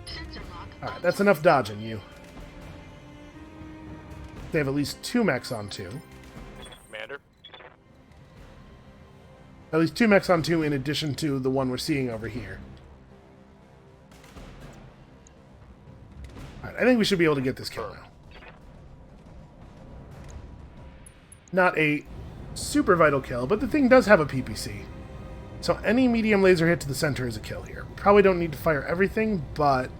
Sensor lock. Alright, that's enough dodging, you. They have at least 2 mechs on 2. Commander. At least 2 mechs on 2 in addition to the one we're seeing over here. Alright, I think we should be able to get this kill now. Not a super vital kill, but the thing does have a PPC. So any medium laser hit to the center is a kill here. Probably don't need to fire everything, but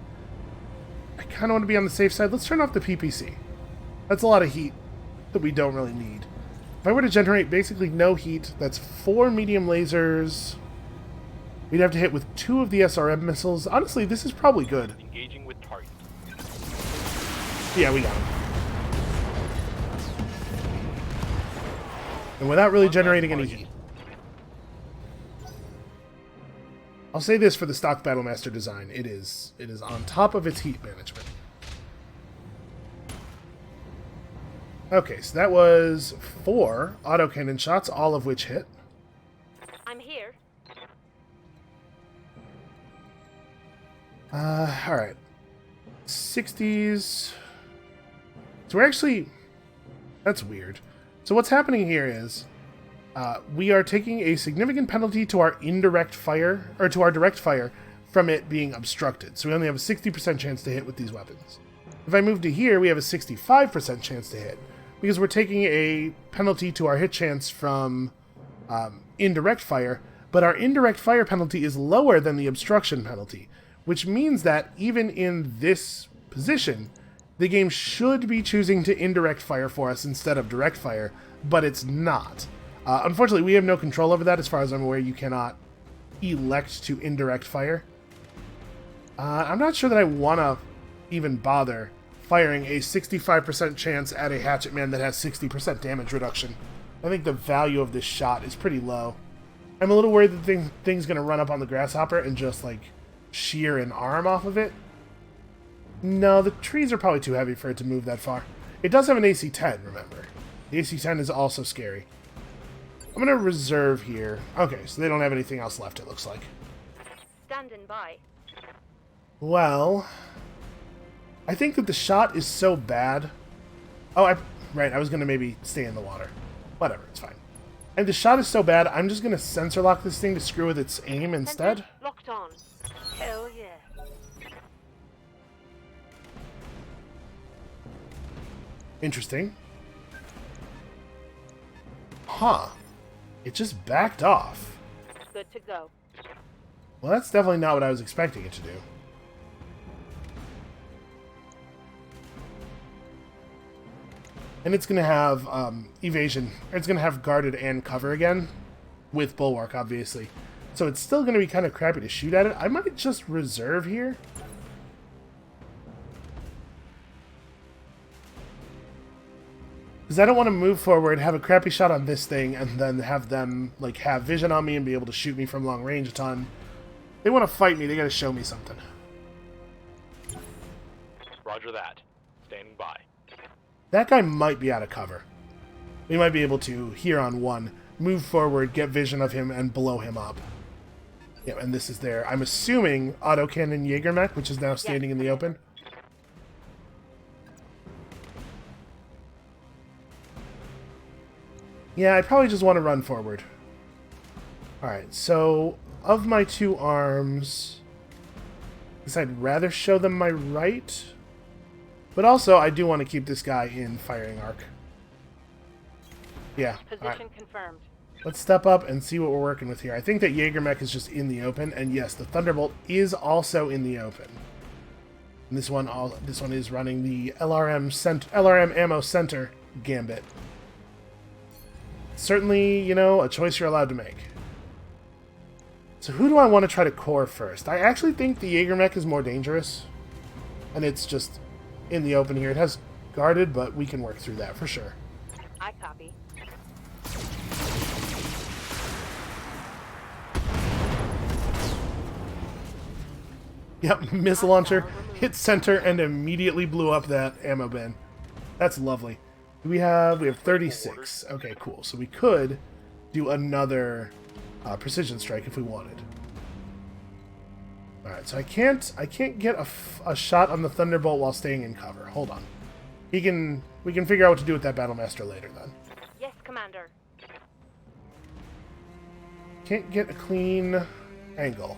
I kind of want to be on the safe side. Let's turn off the PPC. That's a lot of heat that we don't really need. If I were to generate basically no heat, that's 4 medium lasers. We'd have to hit with 2 of the SRM missiles. Honestly, this is probably good. Engaging with target. Yeah, we got him. And without really generating any heat. I'll say this for the stock Battlemaster design. It is on top of its heat management. Okay, so that was 4 autocannon shots, all of which hit. I'm here. Alright. 60s. So we're actually... That's weird. So what's happening here is we are taking a significant penalty to our indirect fire, or to our direct fire, from it being obstructed. So we only have a 60% chance to hit with these weapons. If I move to here, we have a 65% chance to hit, because we're taking a penalty to our hit chance from indirect fire, but our indirect fire penalty is lower than the obstruction penalty, which means that even in this position, the game should be choosing to indirect fire for us instead of direct fire, but it's not. Unfortunately, we have no control over that. As far as I'm aware, you cannot elect to indirect fire. I'm not sure that I want to even bother firing a 65% chance at a hatchet man that has 60% damage reduction. I think the value of this shot is pretty low. I'm a little worried that the thing's going to run up on the grasshopper and just, like, shear an arm off of it. No, the trees are probably too heavy for it to move that far. It does have an AC-10, remember. The AC-10 is also scary. I'm going to reserve here. Okay, so they don't have anything else left, it looks like. Standing by. Well, I think that the shot is so bad. Oh, right, I was going to maybe stay in the water. Whatever, it's fine. And the shot is so bad, I'm just going to sensor lock this thing to screw with its aim instead. Sensors locked on. Hell yeah. Interesting. Huh. It just backed off. Good to go. Well, that's definitely not what I was expecting it to do. And it's going to have evasion. It's going to have guarded and cover again. With bulwark, obviously. So it's still going to be kind of crappy to shoot at it. I might just reserve here. Because I don't want to move forward, have a crappy shot on this thing, and then have them like have vision on me and be able to shoot me from long range a ton. They want to fight me, they got to show me something. Roger that. Standing by. That guy might be out of cover. We might be able to, here on 1, move forward, get vision of him, and blow him up. Yeah, and this is there. I'm assuming autocannon Jägermech, which is now standing in the open. Yeah, I probably just want to run forward. Alright, so of my 2 arms, I guess I'd rather show them my right. But also, I do want to keep this guy in firing arc. Yeah, Position confirmed. Let's step up and see what we're working with here. I think that Jaegermech is just in the open, and yes, the Thunderbolt is also in the open. And this one is running the LRM Ammo Center Gambit. Certainly, you know, a choice you're allowed to make. So who do I want to try to core first? I actually think the Jaegermech is more dangerous. And it's just in the open here. It has guarded, but we can work through that for sure. I copy. Yep, missile launcher hit center and immediately blew up that ammo bin. That's lovely. We have 36. Okay, cool. So we could do another precision strike if we wanted. All right, so I can't get a shot on the Thunderbolt while staying in cover. Hold on. We can figure out what to do with that Battlemaster later then. Yes, Commander. Can't get a clean angle.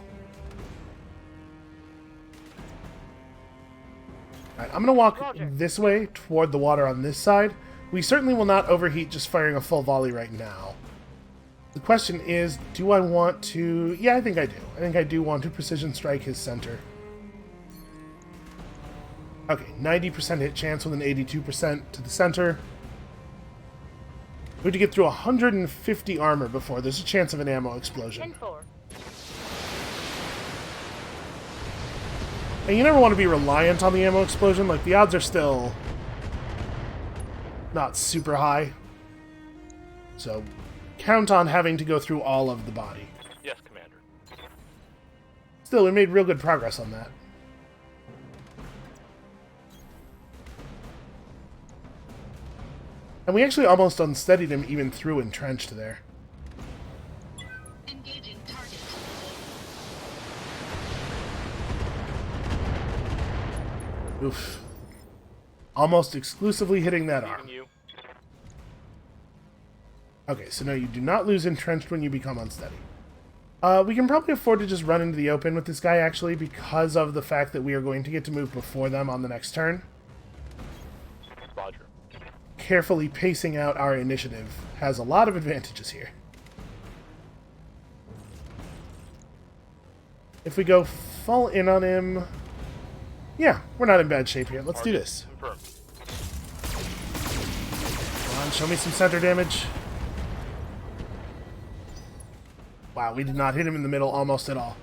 Alright, I'm going to walk this way toward the water on this side. We certainly will not overheat just firing a full volley right now. The question is, do I want to... Yeah, I think I do. I think I do want to precision strike his center. Okay, 90% hit chance with an 82% to the center. We have to get through 150 armor before there's a chance of an ammo explosion. 10-4. And you never want to be reliant on the ammo explosion. Like, the odds are still not super high. So, count on having to go through all of the body. Yes, Commander. Still, we made real good progress on that. And we actually almost unsteadied him even through entrenched there. Engaging target. Oof. Almost exclusively hitting that arm. Leaving you. Okay, so no, you do not lose entrenched when you become unsteady. We can probably afford to just run into the open with this guy, actually, because of the fact that we are going to get to move before them on the next turn. Roger. Carefully pacing out our initiative has a lot of advantages here. If we go full in on him... Yeah, we're not in bad shape here. Let's do this. Confirmed. Come on, show me some center damage. Wow, we did not hit him in the middle almost at all.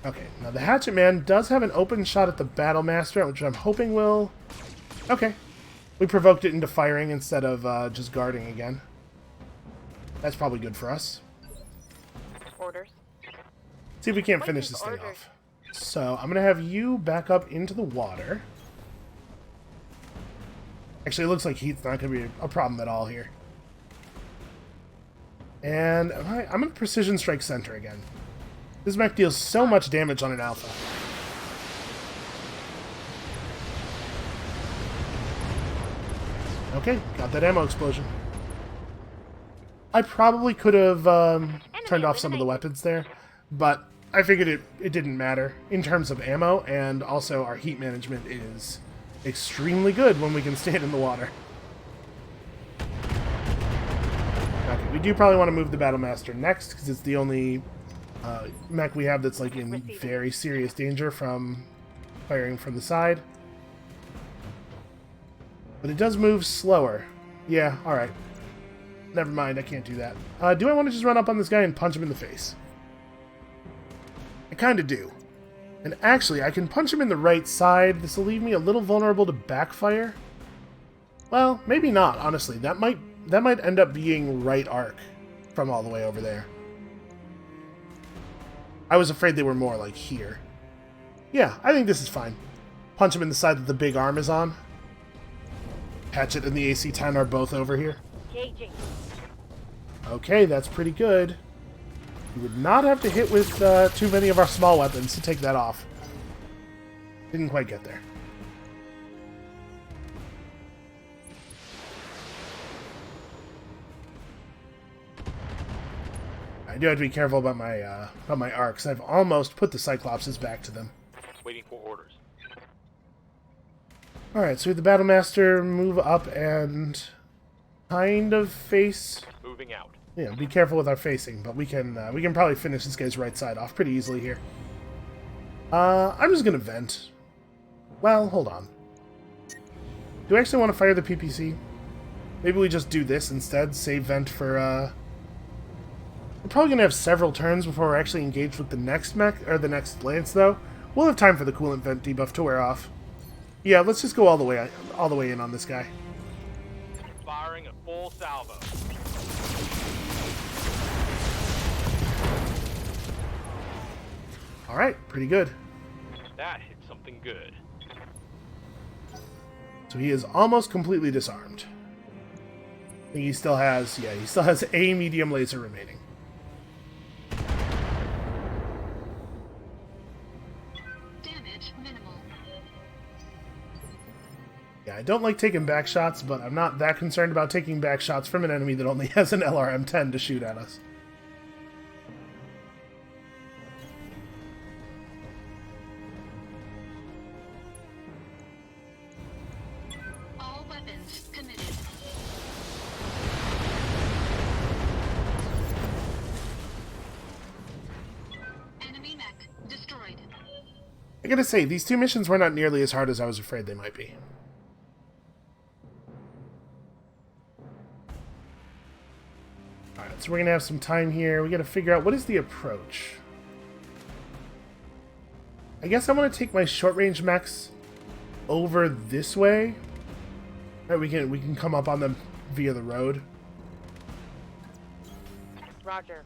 Okay, now the Hatchet Man does have an open shot at the Battlemaster, which I'm hoping will... Okay. We provoked it into firing instead of just guarding again. That's probably good for us. Orders. See if we can't finish this thing off. So, I'm going to have you back up into the water. Actually, it looks like heat's not going to be a problem at all here. And I'm going to precision strike center again. This mech deals so much damage on an alpha. Okay, got that ammo explosion. I probably could have turned off some of the weapons there, but I figured it didn't matter in terms of ammo, and also our heat management is extremely good when we can stand in the water. Okay, we do probably want to move the Battlemaster next, because it's the only mech we have that's like in very serious danger from firing from the side. But it does move slower. Yeah, alright. Never mind, I can't do that. Do I want to just run up on this guy and punch him in the face? I kind of do. And actually, I can punch him in the right side. This will leave me a little vulnerable to backfire. Well, maybe not, honestly. That might end up being right arc from all the way over there. I was afraid they were more like here. Yeah, I think this is fine. Punch him in the side that the big arm is on. Hatchet and the AC-10 are both over here. Engaging. Okay, that's pretty good. We would not have to hit with too many of our small weapons to take that off. Didn't quite get there. I do have to be careful about my arcs. I've almost put the Cyclopses back to them. Waiting for orders. Alright, so we have the Battlemaster move up and kind of face Moving. Moving out. Yeah, be careful with our facing, but we can probably finish this guy's right side off pretty easily here. I'm just gonna vent. Well, hold on. Do I actually want to fire the PPC? Maybe we just do this instead. Save vent for. We're probably gonna have several turns before we're actually engaged with the next mech or the next lance, though. We'll have time for the coolant vent debuff to wear off. Yeah, let's just go all the way in on this guy. Firing a full salvo. All right, pretty good. That hit something good. So he is almost completely disarmed. I think he still has, yeah, he still has a medium laser remaining. Damage minimal. Yeah, I don't like taking back shots, but I'm not that concerned about taking back shots from an enemy that only has an LRM-10 to shoot at us. All weapons committed. Enemy mech destroyed. I gotta say, these two missions were not nearly as hard as I was afraid they might be. Alright, so we're gonna have some time here. We gotta figure out what is the approach. I guess I want to take my short-range mechs over this way. Right, we can come up on them via the road. Roger.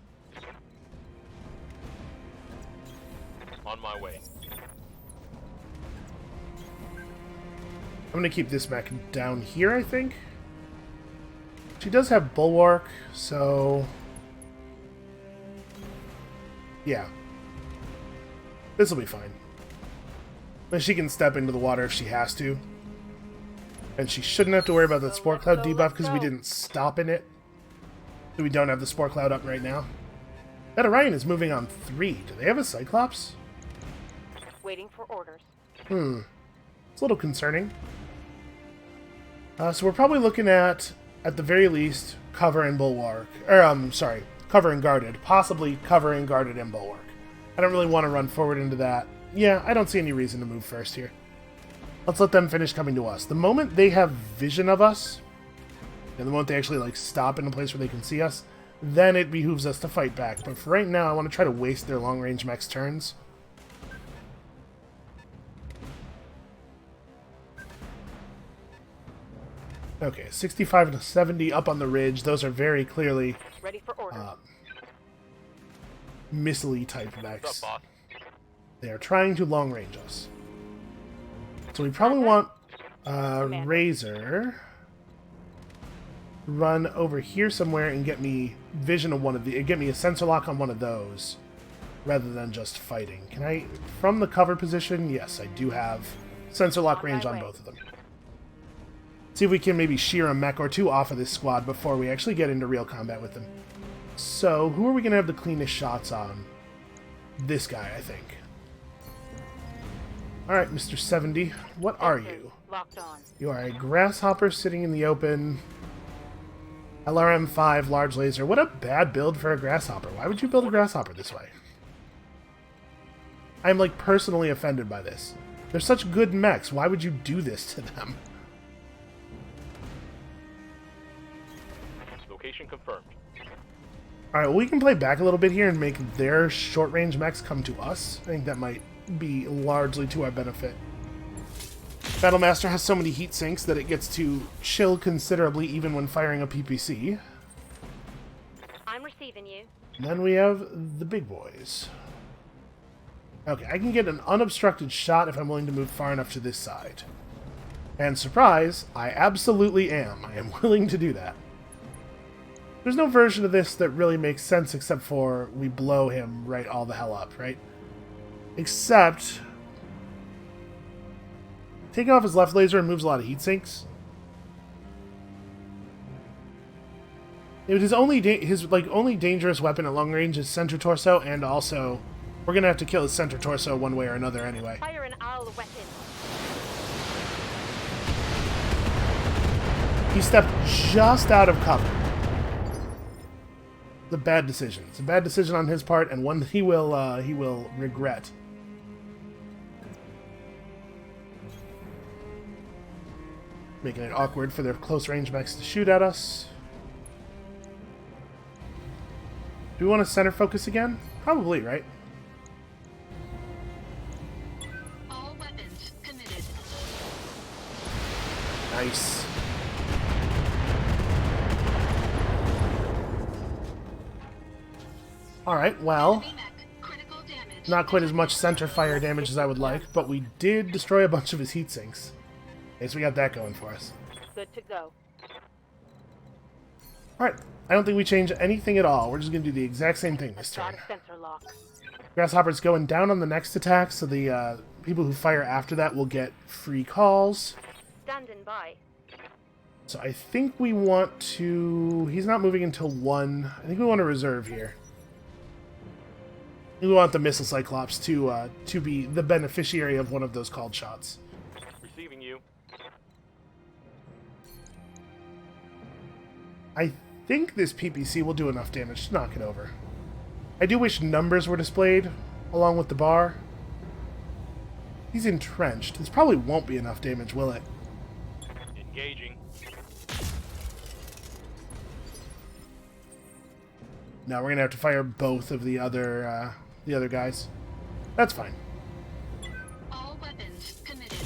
On my way. I'm gonna keep this mech down here, I think. She does have bulwark, so yeah, this will be fine. Then she can step into the water if she has to, and she shouldn't have to worry about that spore cloud debuff because we didn't stop in it. So we don't have the spore cloud up right now. That Orion is moving on 3. Do they have a Cyclops? Waiting for orders. It's a little concerning. So we're probably looking at the very least, cover and bulwark. Or, sorry, cover and guarded. Possibly cover and guarded and bulwark. I don't really want to run forward into that. Yeah, I don't see any reason to move first here. Let's let them finish coming to us. The moment they have vision of us, and the moment they actually, like, stop in a place where they can see us, then it behooves us to fight back. But for right now, I want to try to waste their long-range mech's turns. Okay, 65 and a 70 up on the ridge. Those are very clearly Ready for orders. missile-y type What's mechs. up, boss? They are trying to long-range us. So we probably want Razor run over here somewhere and get me vision of one of the, get me a sensor lock on one of those, rather than just fighting. Can I, from the cover position? Yes, I do have sensor lock range on both of them. See if we can maybe shear a mech or two off of this squad before we actually get into real combat with them. So, who are we going to have the cleanest shots on? This guy, I think. Alright, Mr. 70, what are you? Locked on. You are a grasshopper sitting in the open. LRM-5, large laser. What a bad build for a grasshopper. Why would you build a grasshopper this way? I'm, like, personally offended by this. They're such good mechs. Why would you do this to them? Location confirmed. Alright, well, we can play back a little bit here and make their short-range mechs come to us. I think that might be largely to our benefit. Battlemaster has so many heat sinks that it gets to chill considerably even when firing a PPC. I'm receiving you. And then we have the big boys. Okay, I can get an unobstructed shot if I'm willing to move far enough to this side. And surprise, I absolutely am. I am willing to do that. There's no version of this that really makes sense except for we blow him right all the hell up, right? Except taking off his left laser removes a lot of heat sinks. His only only dangerous weapon at long range is center torso, and also we're gonna have to kill his center torso one way or another anyway. Fire an owl weapon. He stepped just out of cover. It's a bad decision. It's a bad decision on his part, and one that he will regret. Making it awkward for their close-range mechs to shoot at us. Do we want to center focus again? Probably, right? All weapons committed. Nice. Alright, well, Enemy mech. Critical damage. not quite as much center fire damage as I would like, but we did destroy a bunch of his heat sinks. Okay, so we got that going for us. Good to go. Alright, I don't think we change anything at all. We're just going to do the exact same thing this turn. Got a sensor lock. Grasshopper's going down on the next attack, so the people who fire after that will get free calls. Standing by. So I think we want to... He's not moving until 1. I think we want to reserve here. We want the Missile Cyclops to be the beneficiary of one of those called shots. Receiving you. I think this PPC will do enough damage to knock it over. I do wish numbers were displayed along with the bar. He's entrenched. This probably won't be enough damage, will it? Engaging. No, we're gonna have to fire both of the other guys. That's fine. All weapons committed.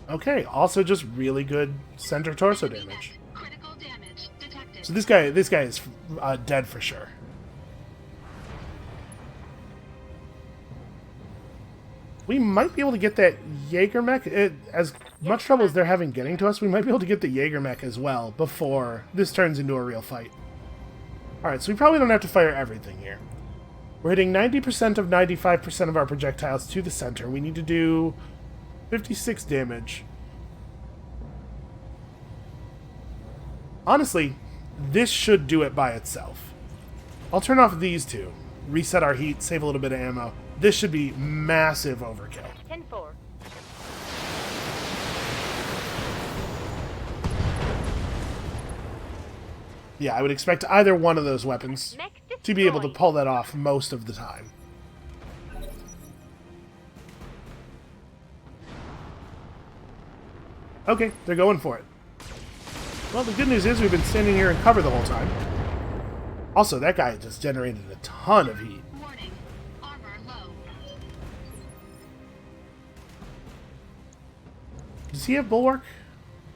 Okay, also just really good center torso Enemy damage. mech. Critical damage detected. So this guy is dead for sure. We might be able to get that Jaeger mech. As much trouble as they're having getting to us, we might be able to get the Jaeger mech as well before this turns into a real fight. Alright, so we probably don't have to fire everything here. We're hitting 90% of 95% of our projectiles to the center. We need to do 56 damage. Honestly, this should do it by itself. I'll turn off these two, reset our heat, save a little bit of ammo. This should be massive overkill. 10-4. Yeah, I would expect either one of those weapons Mech to be able to destroyed. pull that off most of the time. Okay, they're going for it. Well, the good news is we've been standing here in cover the whole time. Also, that guy just generated a ton of heat. Warning. Armor low. Does he have bulwark?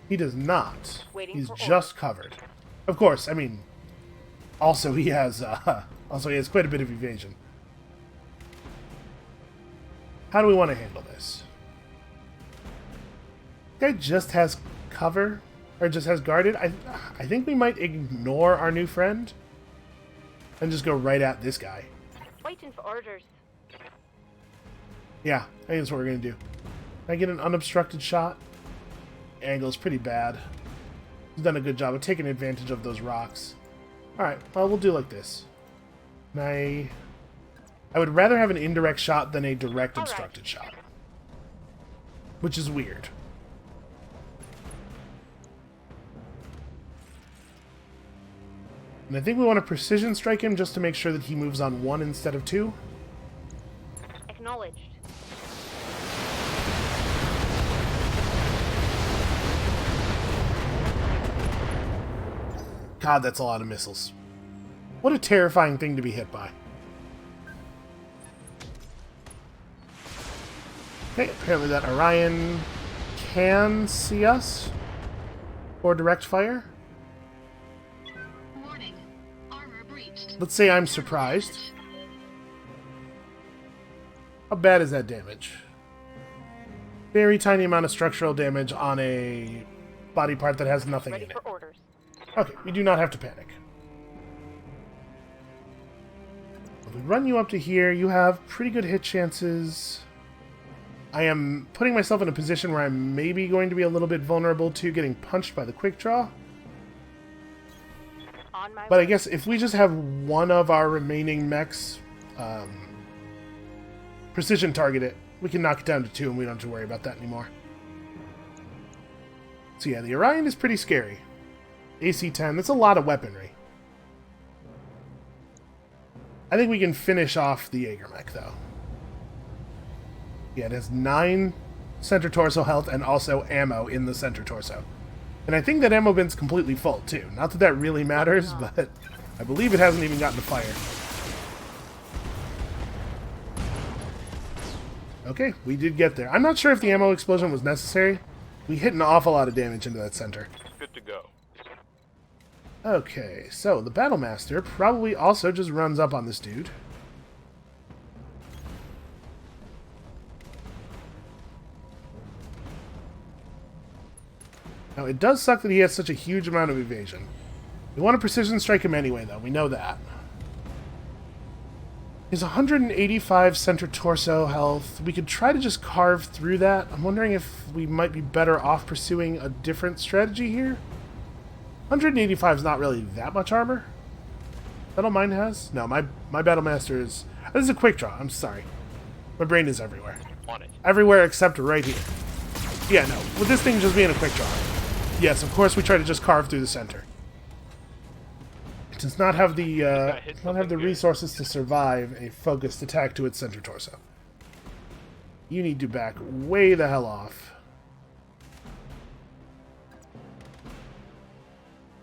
He does not. Waiting He's for just covered. Of course, I mean, also he has quite a bit of evasion. How do we want to handle this? Guy just has cover, or just has guarded. I think we might ignore our new friend and just go right at this guy. Waiting for orders. Yeah, I think that's what we're gonna do. Can I get an unobstructed shot? Angle's pretty bad. He's done a good job of taking advantage of those rocks. Alright, well, we'll do like this. And I would rather have an indirect shot than a direct All right. obstructed shot. Which is weird. And I think we want to precision strike him just to make sure that he moves on 1 instead of 2. Acknowledged. God, that's a lot of missiles. What a terrifying thing to be hit by. Okay, apparently that Orion can see us for direct fire. Warning. Armor breached. Let's say I'm surprised. How bad is that damage? Very tiny amount of structural damage on a body part that has nothing Ready in it. for orders. Okay, we do not have to panic. If we run you up to here, you have pretty good hit chances. I am putting myself in a position where I'm maybe going to be a little bit vulnerable to getting punched by the quick draw. On my But I way. guess if we just have one of our remaining mechs precision target it, we can knock it down to 2 and we don't have to worry about that anymore. So yeah, the Orion is pretty scary. AC-10, that's a lot of weaponry. I think we can finish off the Jaegermech, though. Yeah, it has 9 center torso health and also ammo in the center torso. And I think that ammo bin's completely full, too. Not that that really matters, but I believe it hasn't even gotten to fire. Okay, we did get there. I'm not sure if the ammo explosion was necessary. We hit an awful lot of damage into that center. Good to go. Okay, so the Battlemaster probably also just runs up on this dude. Now, it does suck that he has such a huge amount of evasion. We want to precision strike him anyway, though. We know that. He's 185 center torso health. We could try to just carve through that. I'm wondering if we might be better off pursuing a different strategy here. 185 is not really that much armor. Battle Mine has? No, my Battlemaster is... This is a quick draw. I'm sorry. My brain is everywhere. On it. Everywhere except right here. Yeah, no. With this thing just being a quick draw. Yes, of course we try to just carve through the center. It does not have the resources to survive a focused attack to its center torso. You need to back way the hell off.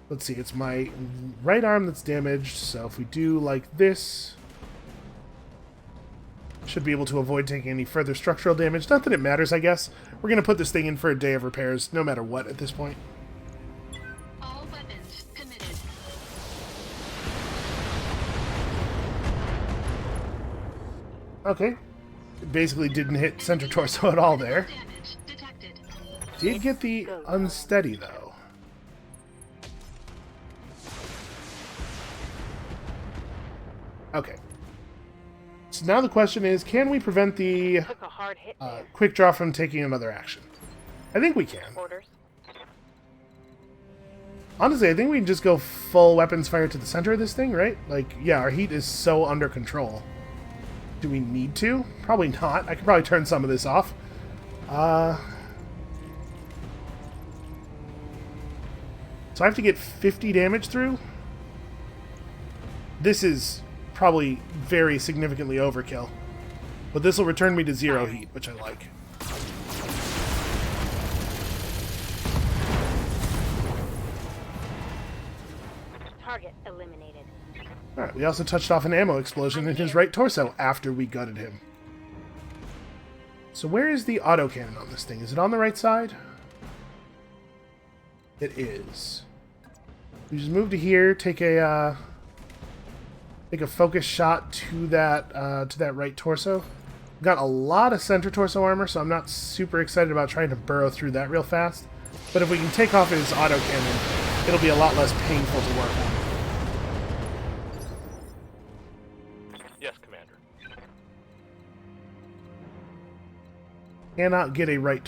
Let's see, it's my right arm that's damaged, so if we do like this, should be able to avoid taking any further structural damage. Not that it matters, I guess. We're going to put this thing in for a day of repairs, no matter what at this point. All weapons committed. Okay. It basically didn't hit center torso at all there. Damage detected. Did get the unsteady, though. Okay. So now the question is, can we prevent the Took a hard hit there. quick draw from taking another action? I think we can. Orders. Honestly, I think we can just go full weapons fire to the center of this thing, right? Like, yeah, our heat is so under control. Do we need to? Probably not. I could probably turn some of this off. So I have to get 50 damage through? This is probably very significantly overkill. But this will return me to 0 heat, which I like. Target eliminated. Alright, we also touched off an ammo explosion in his right torso after we gutted him. So where is the autocannon on this thing? Is it on the right side? It is. We just move to here, take a focus shot to that right torso. Got a lot of center torso armor, so I'm not super excited about trying to burrow through that real fast. But if we can take off his autocannon, it'll be a lot less painful to work on. Yes, Commander. Cannot get a right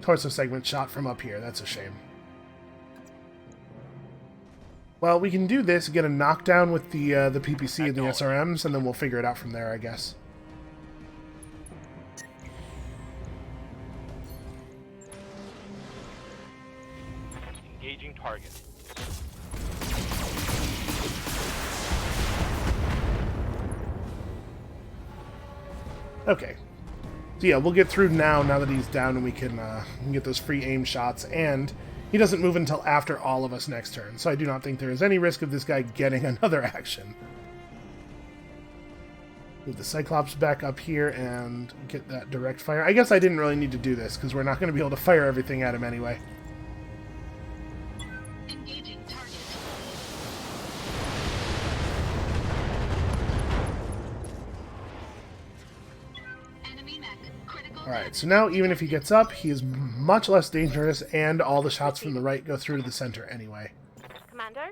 torso segment shot from up here. That's a shame. Well, we can do this, get a knockdown with the PPC and the SRMs, and then we'll figure it out from there, I guess. Engaging target. Okay. So yeah, we'll get through now that he's down, and we can get those free aim shots, and he doesn't move until after all of us next turn, so I do not think there is any risk of this guy getting another action. Move the Cyclops back up here and get that direct fire. I guess I didn't really need to do this, because we're not going to be able to fire everything at him anyway. Engaging target. Enemy mech. Critical Alright, so now even if he gets up, he is much less dangerous, and all the shots from the right go through to the center anyway. Commander?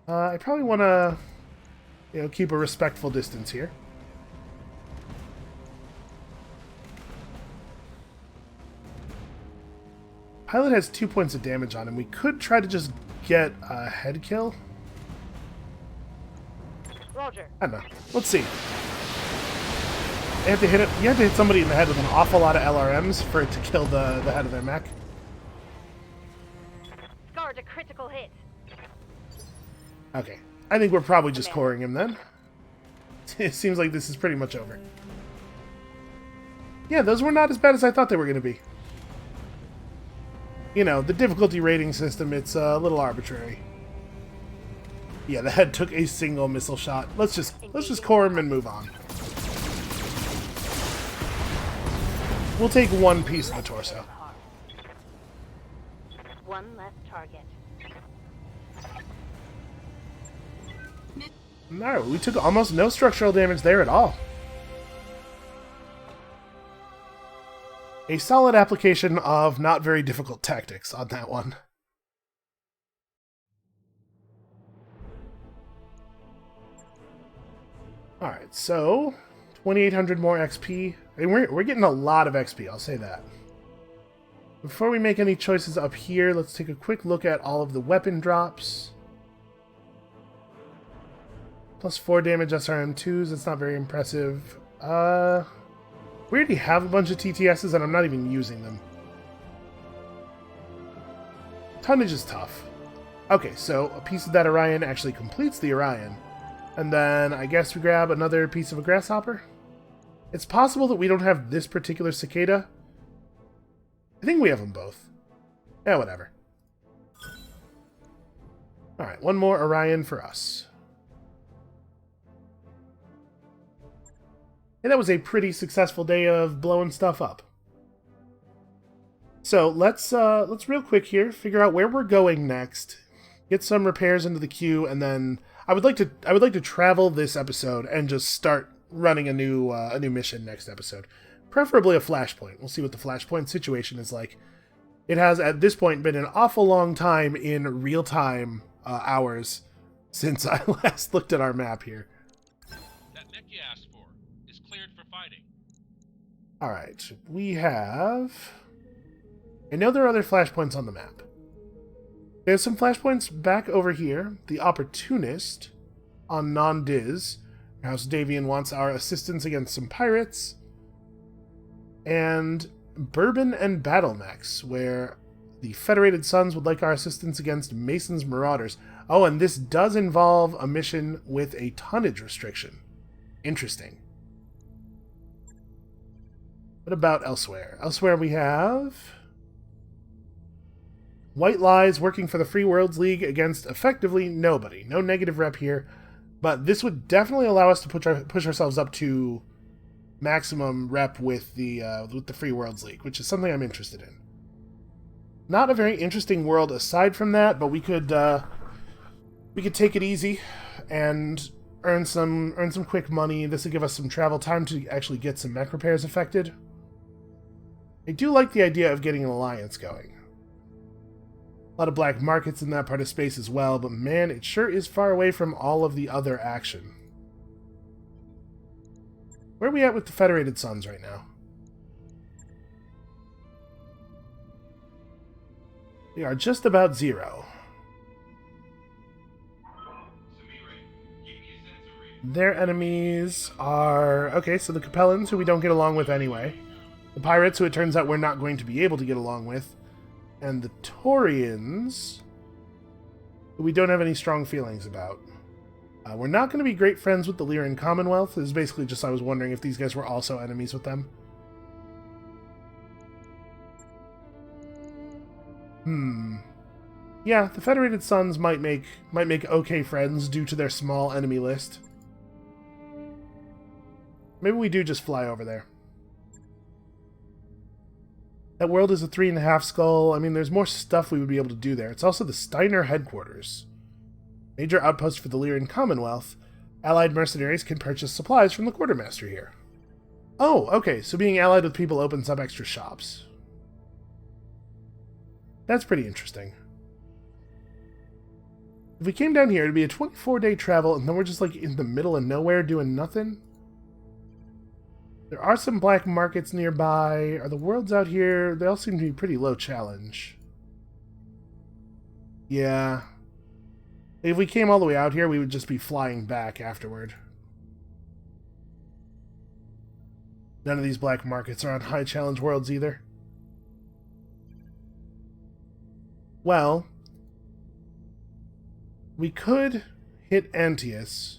I probably want to, keep a respectful distance here. Pilot has 2 points of damage on him. We could try to just get a head kill. Roger. I don't know. Let's see. They have to hit it. You have to hit somebody in the head with an awful lot of LRMs for it to kill the head of their mech. Scored a critical hit. Okay. I think we're probably just coring him then. It seems like this is pretty much over. Yeah, those were not as bad as I thought they were going to be. You know, the difficulty rating system, it's a little arbitrary. Yeah, the head took a single missile shot. Let's just core him and move on. We'll take one piece of the torso. One less target. Alright, we took almost no structural damage there at all. A solid application of not very difficult tactics on that one. Alright, so 2,800 more XP. And we're getting a lot of XP, I'll say that. Before we make any choices up here, let's take a quick look at all of the weapon drops. Plus 4 damage SRM2s, that's not very impressive. We already have a bunch of TTSs and I'm not even using them. Tonnage is tough. Okay, so a piece of that Orion actually completes the Orion. And then I guess we grab another piece of a grasshopper. It's possible that we don't have this particular cicada. I think we have them both. Yeah, whatever. Alright, one more Orion for us. And that was a pretty successful day of blowing stuff up. So let's real quick here figure out where we're going next. Get some repairs into the queue, and then I would like to travel this episode and just start running a new mission next episode. Preferably a Flashpoint. We'll see what the Flashpoint situation is like. It has at this point been an awful long time in real-time hours since I last looked at our map here. That mech you asked for is cleared for fighting. Alright, we have... I know there are other flashpoints on the map. There's some flashpoints back over here. The Opportunist on Non-Diz. House Davian wants our assistance against some pirates. And Bourbon and Battle Mechs, where the Federated Sons would like our assistance against Mason's Marauders. Oh, and this does involve a mission with a tonnage restriction. Interesting. What about elsewhere? Elsewhere we have... White Lies working for the Free Worlds League against effectively nobody. No negative rep here. But this would definitely allow us to push ourselves up to maximum rep with the Free Worlds League, which is something I'm interested in. Not a very interesting world aside from that, but we could take it easy and earn some quick money. This would give us some travel time to actually get some mech repairs affected. I do like the idea of getting an alliance going. A lot of black markets in that part of space as well, but man, it sure is far away from all of the other action. Where are we at with the Federated Sons right now? We are just about 0. Their enemies are... Okay, so the Capellans, who we don't get along with anyway. The Pirates, who it turns out we're not going to be able to get along with. And the Taurians, who we don't have any strong feelings about. We're not going to be great friends with the Lyran Commonwealth. This is basically just I was wondering if these guys were also enemies with them. Yeah, the Federated Sons might make okay friends due to their small enemy list. Maybe we do just fly over there. That world is a 3.5 skull. I mean, there's more stuff we would be able to do there. It's also the Steiner headquarters. Major outpost for the Lyran Commonwealth. Allied mercenaries can purchase supplies from the quartermaster here. Oh, okay, so being allied with people opens up extra shops. That's pretty interesting. If we came down here, it'd be a 24-day travel, and then we're just like in the middle of nowhere doing nothing. There are some black markets nearby. Are the worlds out here? They all seem to be pretty low challenge. Yeah. If we came all the way out here, we would just be flying back afterward. None of these black markets are on high challenge worlds either. Well, we could hit Antius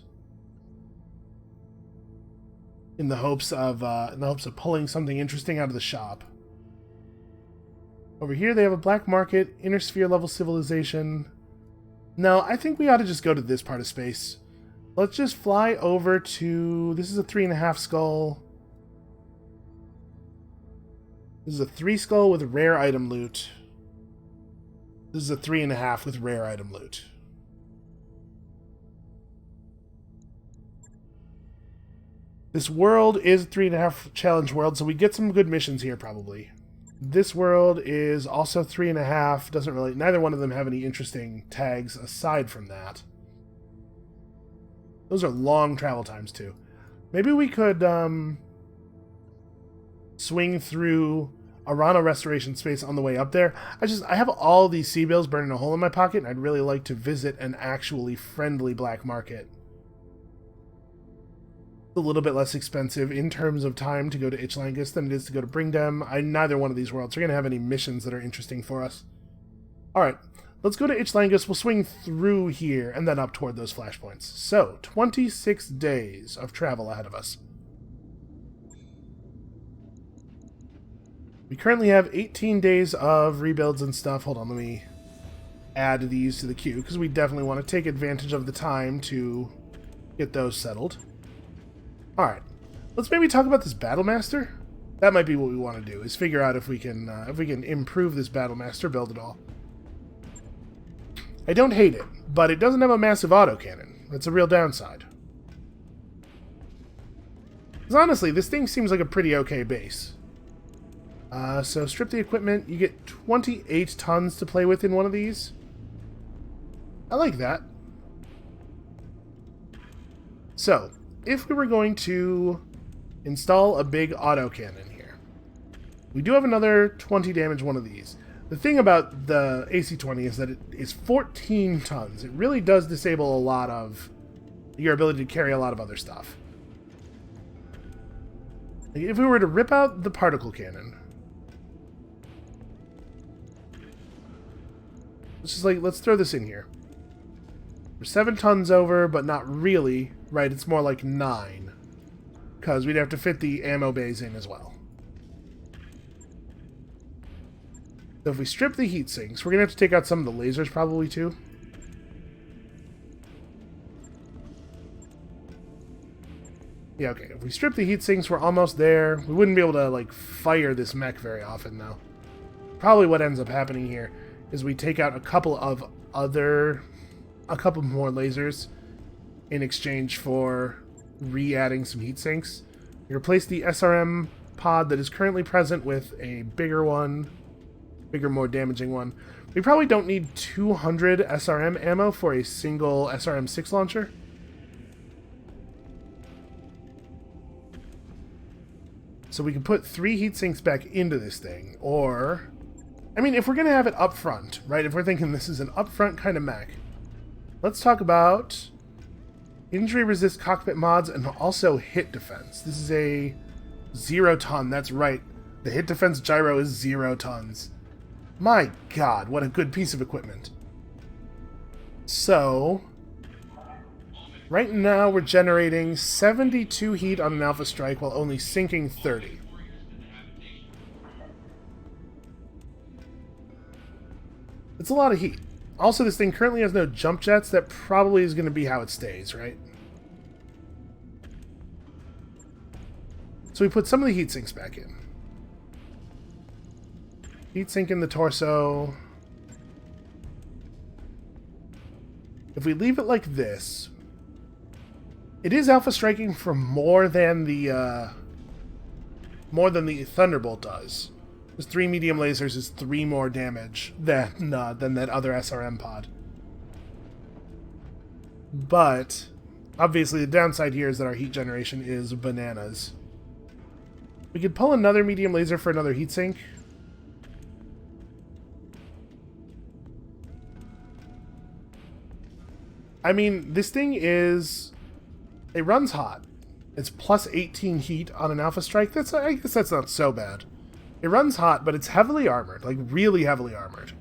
in the hopes of pulling something interesting out of the shop. Over here they have a black market, inner sphere level civilization. No, I think we ought to just go to this part of space. Let's just fly over to... This is a 3.5 skull. This is a 3 skull with rare item loot. This is a 3.5 with rare item loot. This world is a 3.5 challenge world, so we get some good missions here probably. This world is also 3.5. Doesn't really... Neither one of them have any interesting tags aside from that. Those are long travel times, too. Maybe we could, swing through Arana Restoration Space on the way up there. I have all these sea bills burning a hole in my pocket, and I'd really like to visit an actually friendly black market. A little bit less expensive in terms of time to go to Ichlangus than it is to go to Bringdem. Neither one of these worlds are going to have any missions that are interesting for us. Alright, let's go to Ichlangus. We'll swing through here and then up toward those flashpoints. So, 26 days of travel ahead of us. We currently have 18 days of rebuilds and stuff. Hold on, let me add these to the queue, because we definitely want to take advantage of the time to get those settled. Alright, let's maybe talk about this Battlemaster. That might be what we want to do, is figure out if we can improve this Battlemaster, build it all. I don't hate it, but it doesn't have a massive autocannon. That's a real downside. Because honestly, this thing seems like a pretty okay base. So strip the equipment. You get 28 tons to play with in one of these. I like that. So, if we were going to install a big autocannon here, we do have another 20 damage one of these. The thing about the AC-20 is that it is 14 tons. It really does disable a lot of your ability to carry a lot of other stuff. If we were to rip out the particle cannon, let's throw this in here. We're 7 tons over, but not really. Right, it's more like 9. Because we'd have to fit the ammo bays in as well. So if we strip the heat sinks, we're going to have to take out some of the lasers probably too. Yeah, okay. If we strip the heat sinks, we're almost there. We wouldn't be able to, like, fire this mech very often, though. Probably what ends up happening here is we take out a couple more lasers in exchange for re-adding some heat sinks. We replace the SRM pod that is currently present with a bigger one, more damaging one. We probably don't need 200 SRM ammo for a single SRM-6 launcher. So we can put 3 heat sinks back into this thing, or... I mean, if we're going to have it up front, right? If we're thinking this is an up-front kind of mech, let's talk about injury resist cockpit mods and also hit defense. This is a 0 ton, that's right. The hit defense gyro is 0 tons. My god, what a good piece of equipment. So, right now we're generating 72 heat on an Alpha Strike while only sinking 30. It's a lot of heat. Also, this thing currently has no jump jets. That probably is going to be how it stays, right? So we put some of the heat sinks back in. Heat sink in the torso. If we leave it like this, it is alpha striking for more than the Thunderbolt does. Because 3 medium lasers is 3 more damage than that other SRM pod. But obviously the downside here is that our heat generation is bananas. We could pull another medium laser for another heatsink. I mean, this thing is... It runs hot. It's plus 18 heat on an Alpha Strike. I guess that's not so bad. It runs hot, but it's heavily armored, like really heavily armored.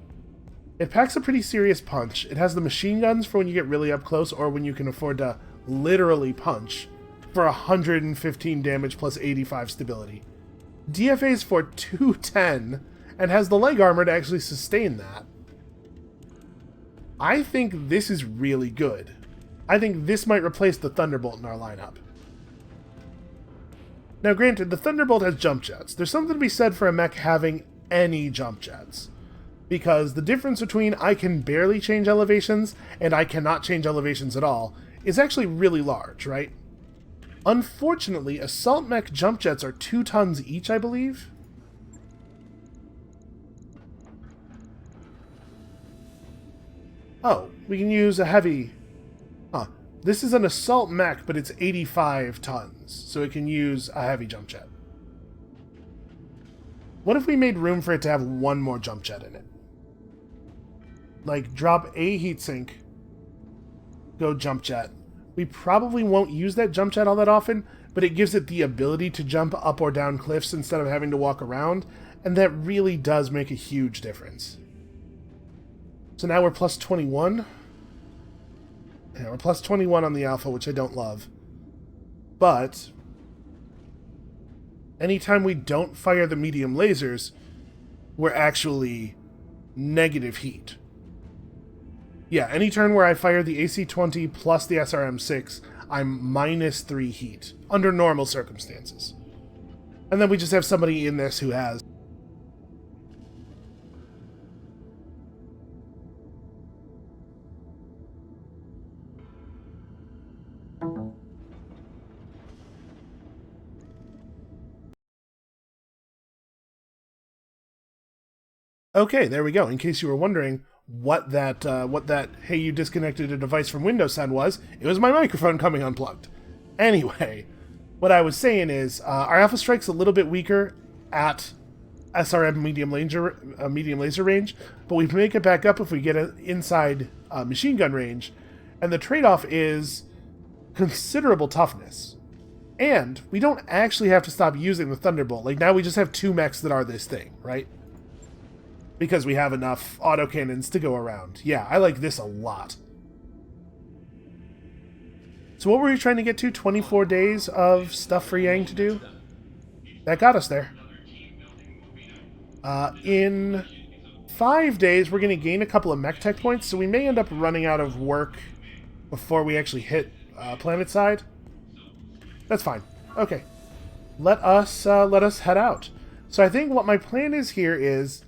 It packs a pretty serious punch. It has the machine guns for when you get really up close or when you can afford to literally punch for 115 damage plus 85 stability. DFA's for 210 and has the leg armor to actually sustain that. I think this is really good. I think this might replace the Thunderbolt in our lineup. Now granted, the Thunderbolt has jump jets. There's something to be said for a mech having any jump jets. Because the difference between I can barely change elevations and I cannot change elevations at all is actually really large, right? Unfortunately, Assault Mech jump jets are 2 tons each, I believe. Oh, we can use a heavy... Huh. This is an Assault Mech, but it's 85 tons, so it can use a heavy jump jet. What if we made room for it to have one more jump jet in it? Like, drop a heatsink, go jump jet. We probably won't use that jump jet all that often, but it gives it the ability to jump up or down cliffs instead of having to walk around, and that really does make a huge difference. So now we're plus 21. Yeah, we're plus 21 on the Alpha, which I don't love. But anytime we don't fire the medium lasers, we're actually negative heat. Yeah, any turn where I fire the AC-20 plus the SRM-6, I'm minus 3 heat, under normal circumstances. And then we just have somebody in this who has... Okay, there we go. In case you were wondering what that "hey, you disconnected a device from Windows" sound was, it was my microphone coming unplugged. Anyway, what I was saying is our Alpha Strike's a little bit weaker at SRM medium laser range, but we can make it back up if we get it inside machine gun range, and the trade-off is considerable toughness. And we don't actually have to stop using the Thunderbolt. Like, now we just have 2 mechs that are this thing, right? Because we have enough autocannons to go around. Yeah, I like this a lot. So what were we trying to get to? 24 days of stuff for Yang to do? That got us there. In 5 days, we're going to gain a couple of mech tech points, so we may end up running out of work before we actually hit planetside. That's fine. Okay. Let us head out. So I think what my plan is here is...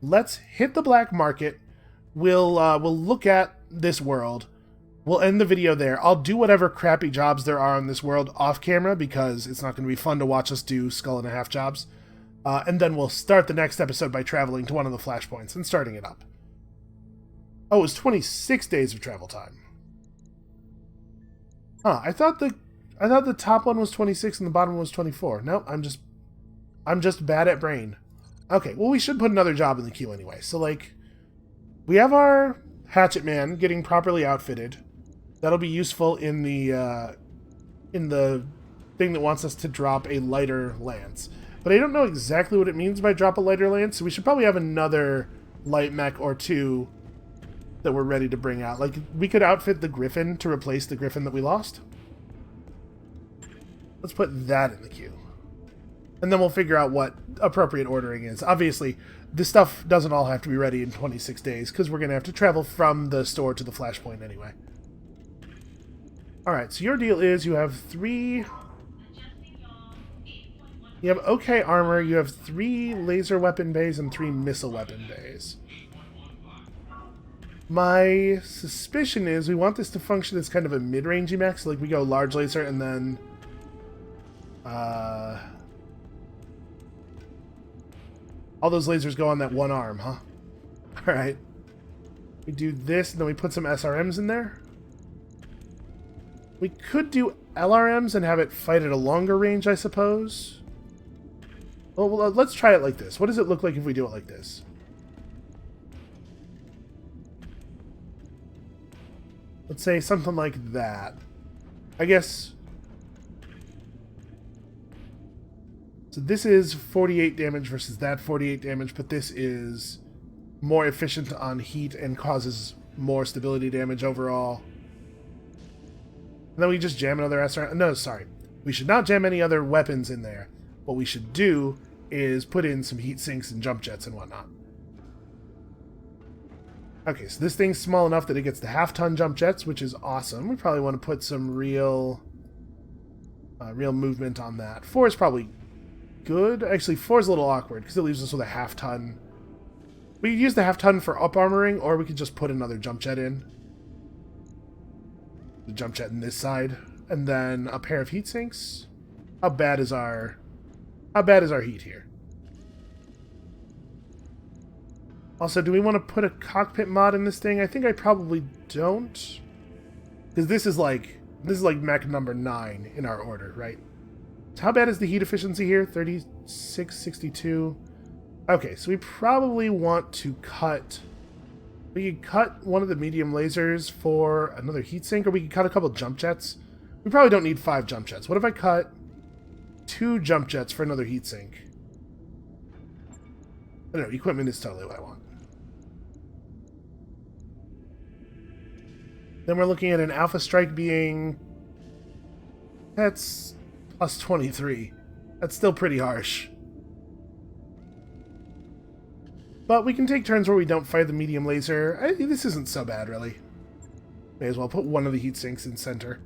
let's hit the black market. We'll look at this world. We'll end the video there. I'll do whatever crappy jobs there are on this world off camera because it's not going to be fun to watch us do skull and a half jobs. And then we'll start the next episode by traveling to one of the flashpoints and starting it up. Oh, it was 26 days of travel time. Huh, I thought the top one was 26 and the bottom one was 24. No, I'm just bad at brain. Okay, well, we should put another job in the queue anyway. So, like, we have our Hatchet Man getting properly outfitted. That'll be useful in the thing that wants us to drop a lighter lance. But I don't know exactly what it means by drop a lighter lance, so we should probably have another light mech or 2 that we're ready to bring out. Like, we could outfit the Griffin to replace the Griffin that we lost. Let's put that in the queue. And then we'll figure out what appropriate ordering is. Obviously, this stuff doesn't all have to be ready in 26 days, because we're going to have to travel from the store to the flashpoint anyway. Alright, so your deal is you have 3... You have okay armor, you have 3 laser weapon bays and 3 missile weapon bays. My suspicion is we want this to function as kind of a mid-rangey mech, so like we go large laser and then... all those lasers go on that one arm, huh? Alright. We do this, and then we put some SRMs in there. We could do LRMs and have it fight at a longer range, I suppose. Well, let's try it like this. What does it look like if we do it like this? Let's say something like that. I guess So this is 48 damage versus that 48 damage, but this is more efficient on heat and causes more stability damage overall. And then we just jam another SR. No, sorry. We should not jam any other weapons in there. What we should do is put in some heat sinks and jump jets and whatnot. Okay, so this thing's small enough that it gets the half-ton jump jets, which is awesome. We probably want to put some real movement on that. 4 is probably good. Actually, 4 is a little awkward because it leaves us with a half-ton. We could use the half-ton for up-armoring, or we could just put another jump jet in. The jump jet in this side, and then a pair of heat sinks. How bad is our heat here? Also, do we want to put a cockpit mod in this thing? I think I probably don't, because this is like mech number 9 in our order, right? So how bad is the heat efficiency here? 36, 62. Okay, so we probably want to cut. We could cut one of the medium lasers for another heatsink, or we could cut a couple jump jets. We probably don't need 5 jump jets. What if I cut 2 jump jets for another heatsink? I don't know, equipment is totally what I want. Then we're looking at an Alpha Strike being... That's plus 23. That's still pretty harsh. But we can take turns where we don't fire the medium laser. This isn't so bad, really. May as well put one of the heat sinks in center.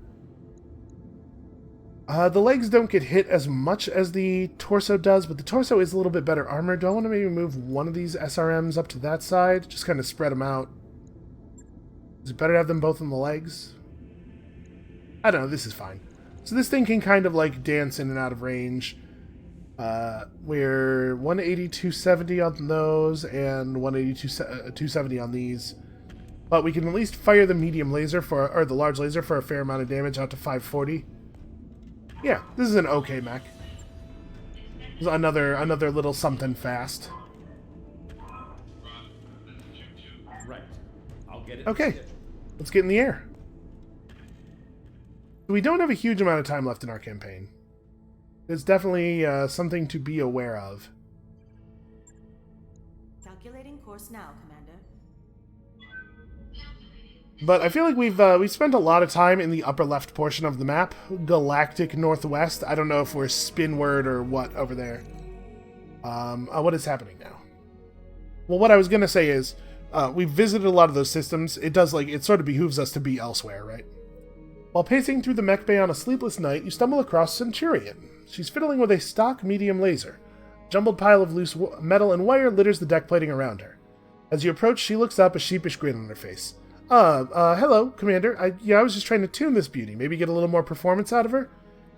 The legs don't get hit as much as the torso does, but the torso is a little bit better armored. Do I want to maybe move one of these SRMs up to that side? Just kind of spread them out. Is it better to have them both on the legs? I don't know, this is fine. So this thing can kind of like dance in and out of range. We're 180, 270 on those, and 180, 270 on these. But we can at least fire the medium laser for, or the large laser for a fair amount of damage, out to 540. Yeah, this is an okay mech. This is another little something fast. Right. I'll get it. Okay, let's get in the air. We don't have a huge amount of time left in our campaign. It's definitely something to be aware of. Calculating course now, Commander. But I feel like we've spent a lot of time in the upper left portion of the map, Galactic Northwest. I don't know if we're spinward or what over there. What is happening now? Well, what I was gonna say is we've visited a lot of those systems. It sort of behooves us to be elsewhere, right? While pacing through the mech bay on a sleepless night, you stumble across Centurion. She's fiddling with a stock medium laser. A jumbled pile of loose metal and wire litters the deck plating around her. As you approach, she looks up, a sheepish grin on her face. Hello, Commander. I was just trying to tune this beauty. Maybe get a little more performance out of her?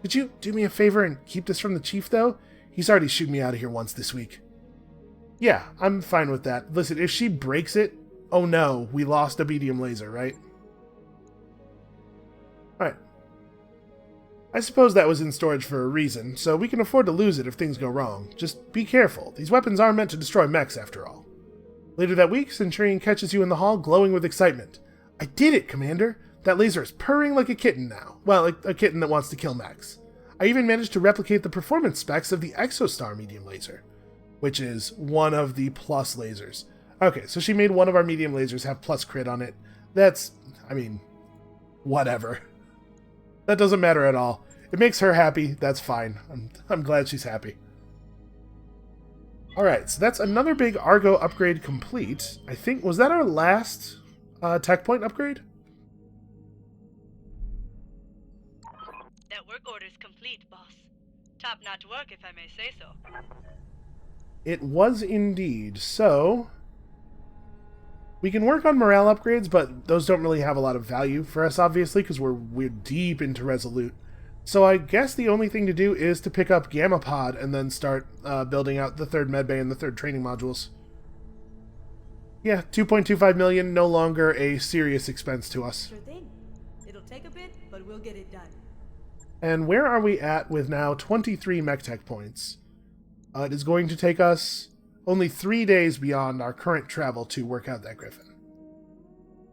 Could you do me a favor and keep this from the Chief, though? He's already shooed me out of here once this week. Yeah, I'm fine with that. Listen, if she breaks it, oh no, we lost a medium laser, right? Alright. I suppose that was in storage for a reason, so we can afford to lose it if things go wrong. Just be careful. These weapons are meant to destroy mechs, after all. Later that week, Centurion catches you in the hall, glowing with excitement. I did it, Commander! That laser is purring like a kitten now. Well, like a kitten that wants to kill mechs. I even managed to replicate the performance specs of the Exostar medium laser, which is one of the plus lasers. Okay, so she made one of our medium lasers have plus crit on it. That's, I mean, whatever. That doesn't matter at all. It makes her happy. That's fine. I'm glad she's happy. Alright, so that's another big Argo upgrade complete. I think, was that our last tech point upgrade? That work order's complete, boss. Top-notch work, if I may say so. It was indeed. So, we can work on morale upgrades, but those don't really have a lot of value for us, obviously, because we're deep into Resolute. So I guess the only thing to do is to pick up Gamma Pod and then start building out the 3rd medbay and the 3rd training modules. Yeah, 2.25 million, no longer a serious expense to us. Sure thing. It'll take a bit, but we'll get it done. And where are we at with now 23 mech tech points? It is going to take us only 3 days beyond our current travel to work out that Griffin.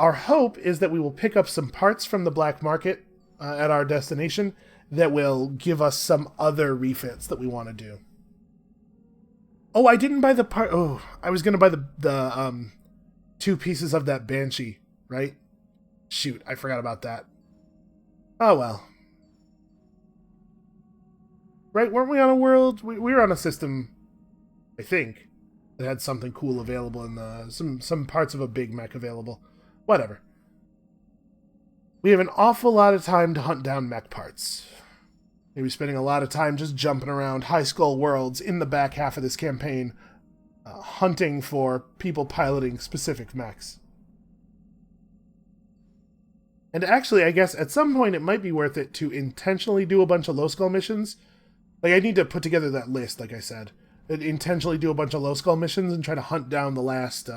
Our hope is that we will pick up some parts from the black market at our destination that will give us some other refits that we want to do. Oh, I didn't buy the part. Oh, I was gonna buy the 2 pieces of that Banshee, right? Shoot, I forgot about that. Oh well. Right, weren't we on a world? We were on a system, I think, that had something cool available in some parts of a big mech available. Whatever. We have an awful lot of time to hunt down mech parts. Maybe spending a lot of time just jumping around High Skull worlds in the back half of this campaign, hunting for people piloting specific mechs. And actually, I guess at some point it might be worth it to intentionally do a bunch of low skull missions. Like, I need to put together that list, like I said. And intentionally do a bunch of low skull missions and try to hunt down the last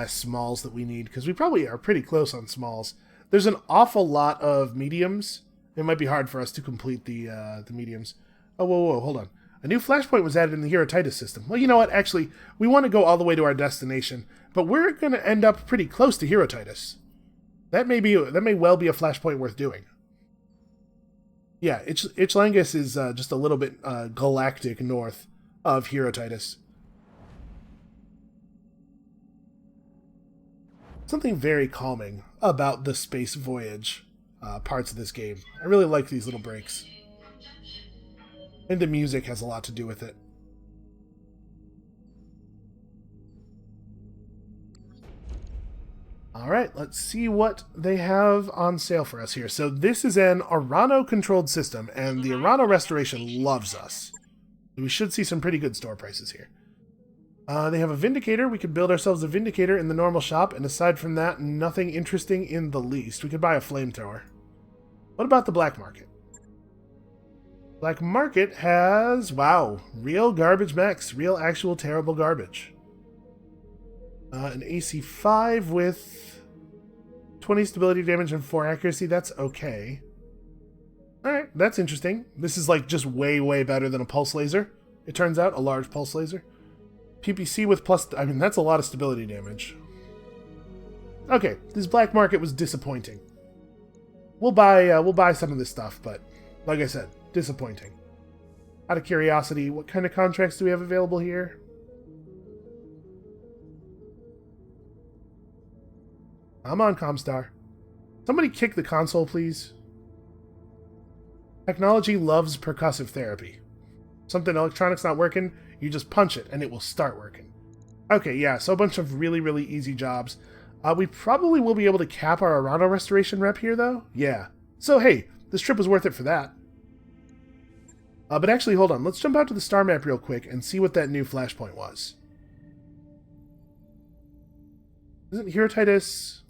smalls that we need, because we probably are pretty close on smalls. There's an awful lot of mediums. It might be hard for us to complete the mediums. Oh, whoa, hold on. A new Flashpoint was added in the Herotitus system. Well, you know what? Actually, we want to go all the way to our destination, but we're going to end up pretty close to Herotitus. That may well be a Flashpoint worth doing. Yeah, Ichlangus is just a little bit galactic north of Herotitus. Something very calming about the space voyage parts of this game. I really like these little breaks. And the music has a lot to do with it. Alright, let's see what they have on sale for us here. So this is an Arano-controlled system, and the Arano Restoration loves us. We should see some pretty good store prices here. They have a Vindicator. We could build ourselves a Vindicator in the normal shop, and aside from that, nothing interesting in the least. We could buy a Flamethrower. What about the Black Market? Black Market has, wow, real garbage mechs. Real, actual, terrible garbage. An AC5 with 20 stability damage and 4 accuracy. That's okay. Alright, that's interesting. This is like just way, way better than a pulse laser. It turns out, a large pulse laser. PPC with plus... I mean, that's a lot of stability damage. Okay, this Black Market was disappointing. We'll buy some of this stuff, but like I said, disappointing. Out of curiosity, what kind of contracts do we have available here? I'm on Comstar. Somebody kick the console, please. Technology loves percussive therapy. Something electronic's not working, you just punch it and it will start working. Okay, yeah, so a bunch of really, really easy jobs. We probably will be able to cap our Arano Restoration rep here, though. Yeah. So, hey, this trip was worth it for that. But actually, hold on. Let's jump out to the star map real quick and see what that new Flashpoint was. Isn't Herotitus...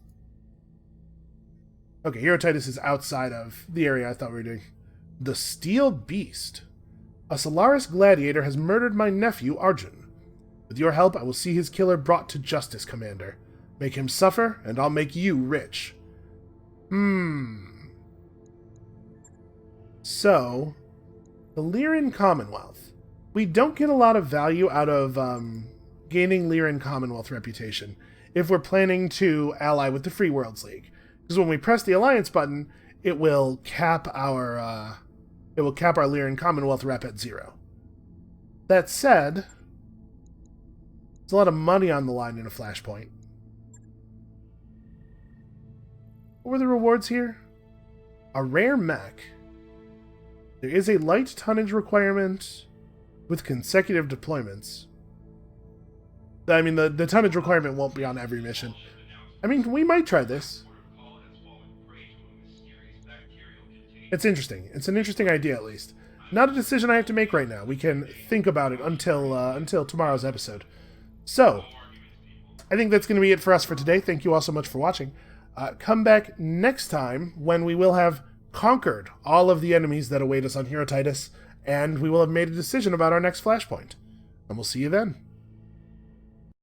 Okay, Herotitus is outside of the area I thought we were doing. The Steel Beast. A Solaris gladiator has murdered my nephew, Arjun. With your help, I will see his killer brought to justice, Commander. Make him suffer, and I'll make you rich. So, the Lyran Commonwealth. We don't get a lot of value out of gaining Lyran Commonwealth reputation if we're planning to ally with the Free Worlds League. Because when we press the Alliance button, it will cap our Lyran Commonwealth rep at 0. That said, there's a lot of money on the line in a Flashpoint. What were the rewards here? A rare mech. There is a light tonnage requirement with consecutive deployments. I mean, the tonnage requirement won't be on every mission. I mean, we might try this. It's interesting. It's an interesting idea, at least. Not a decision I have to make right now. We can think about it until tomorrow's episode. So, I think that's going to be it for us for today. Thank you all so much for watching. Come back next time when we will have conquered all of the enemies that await us on Herotitus, and we will have made a decision about our next Flashpoint. And we'll see you then.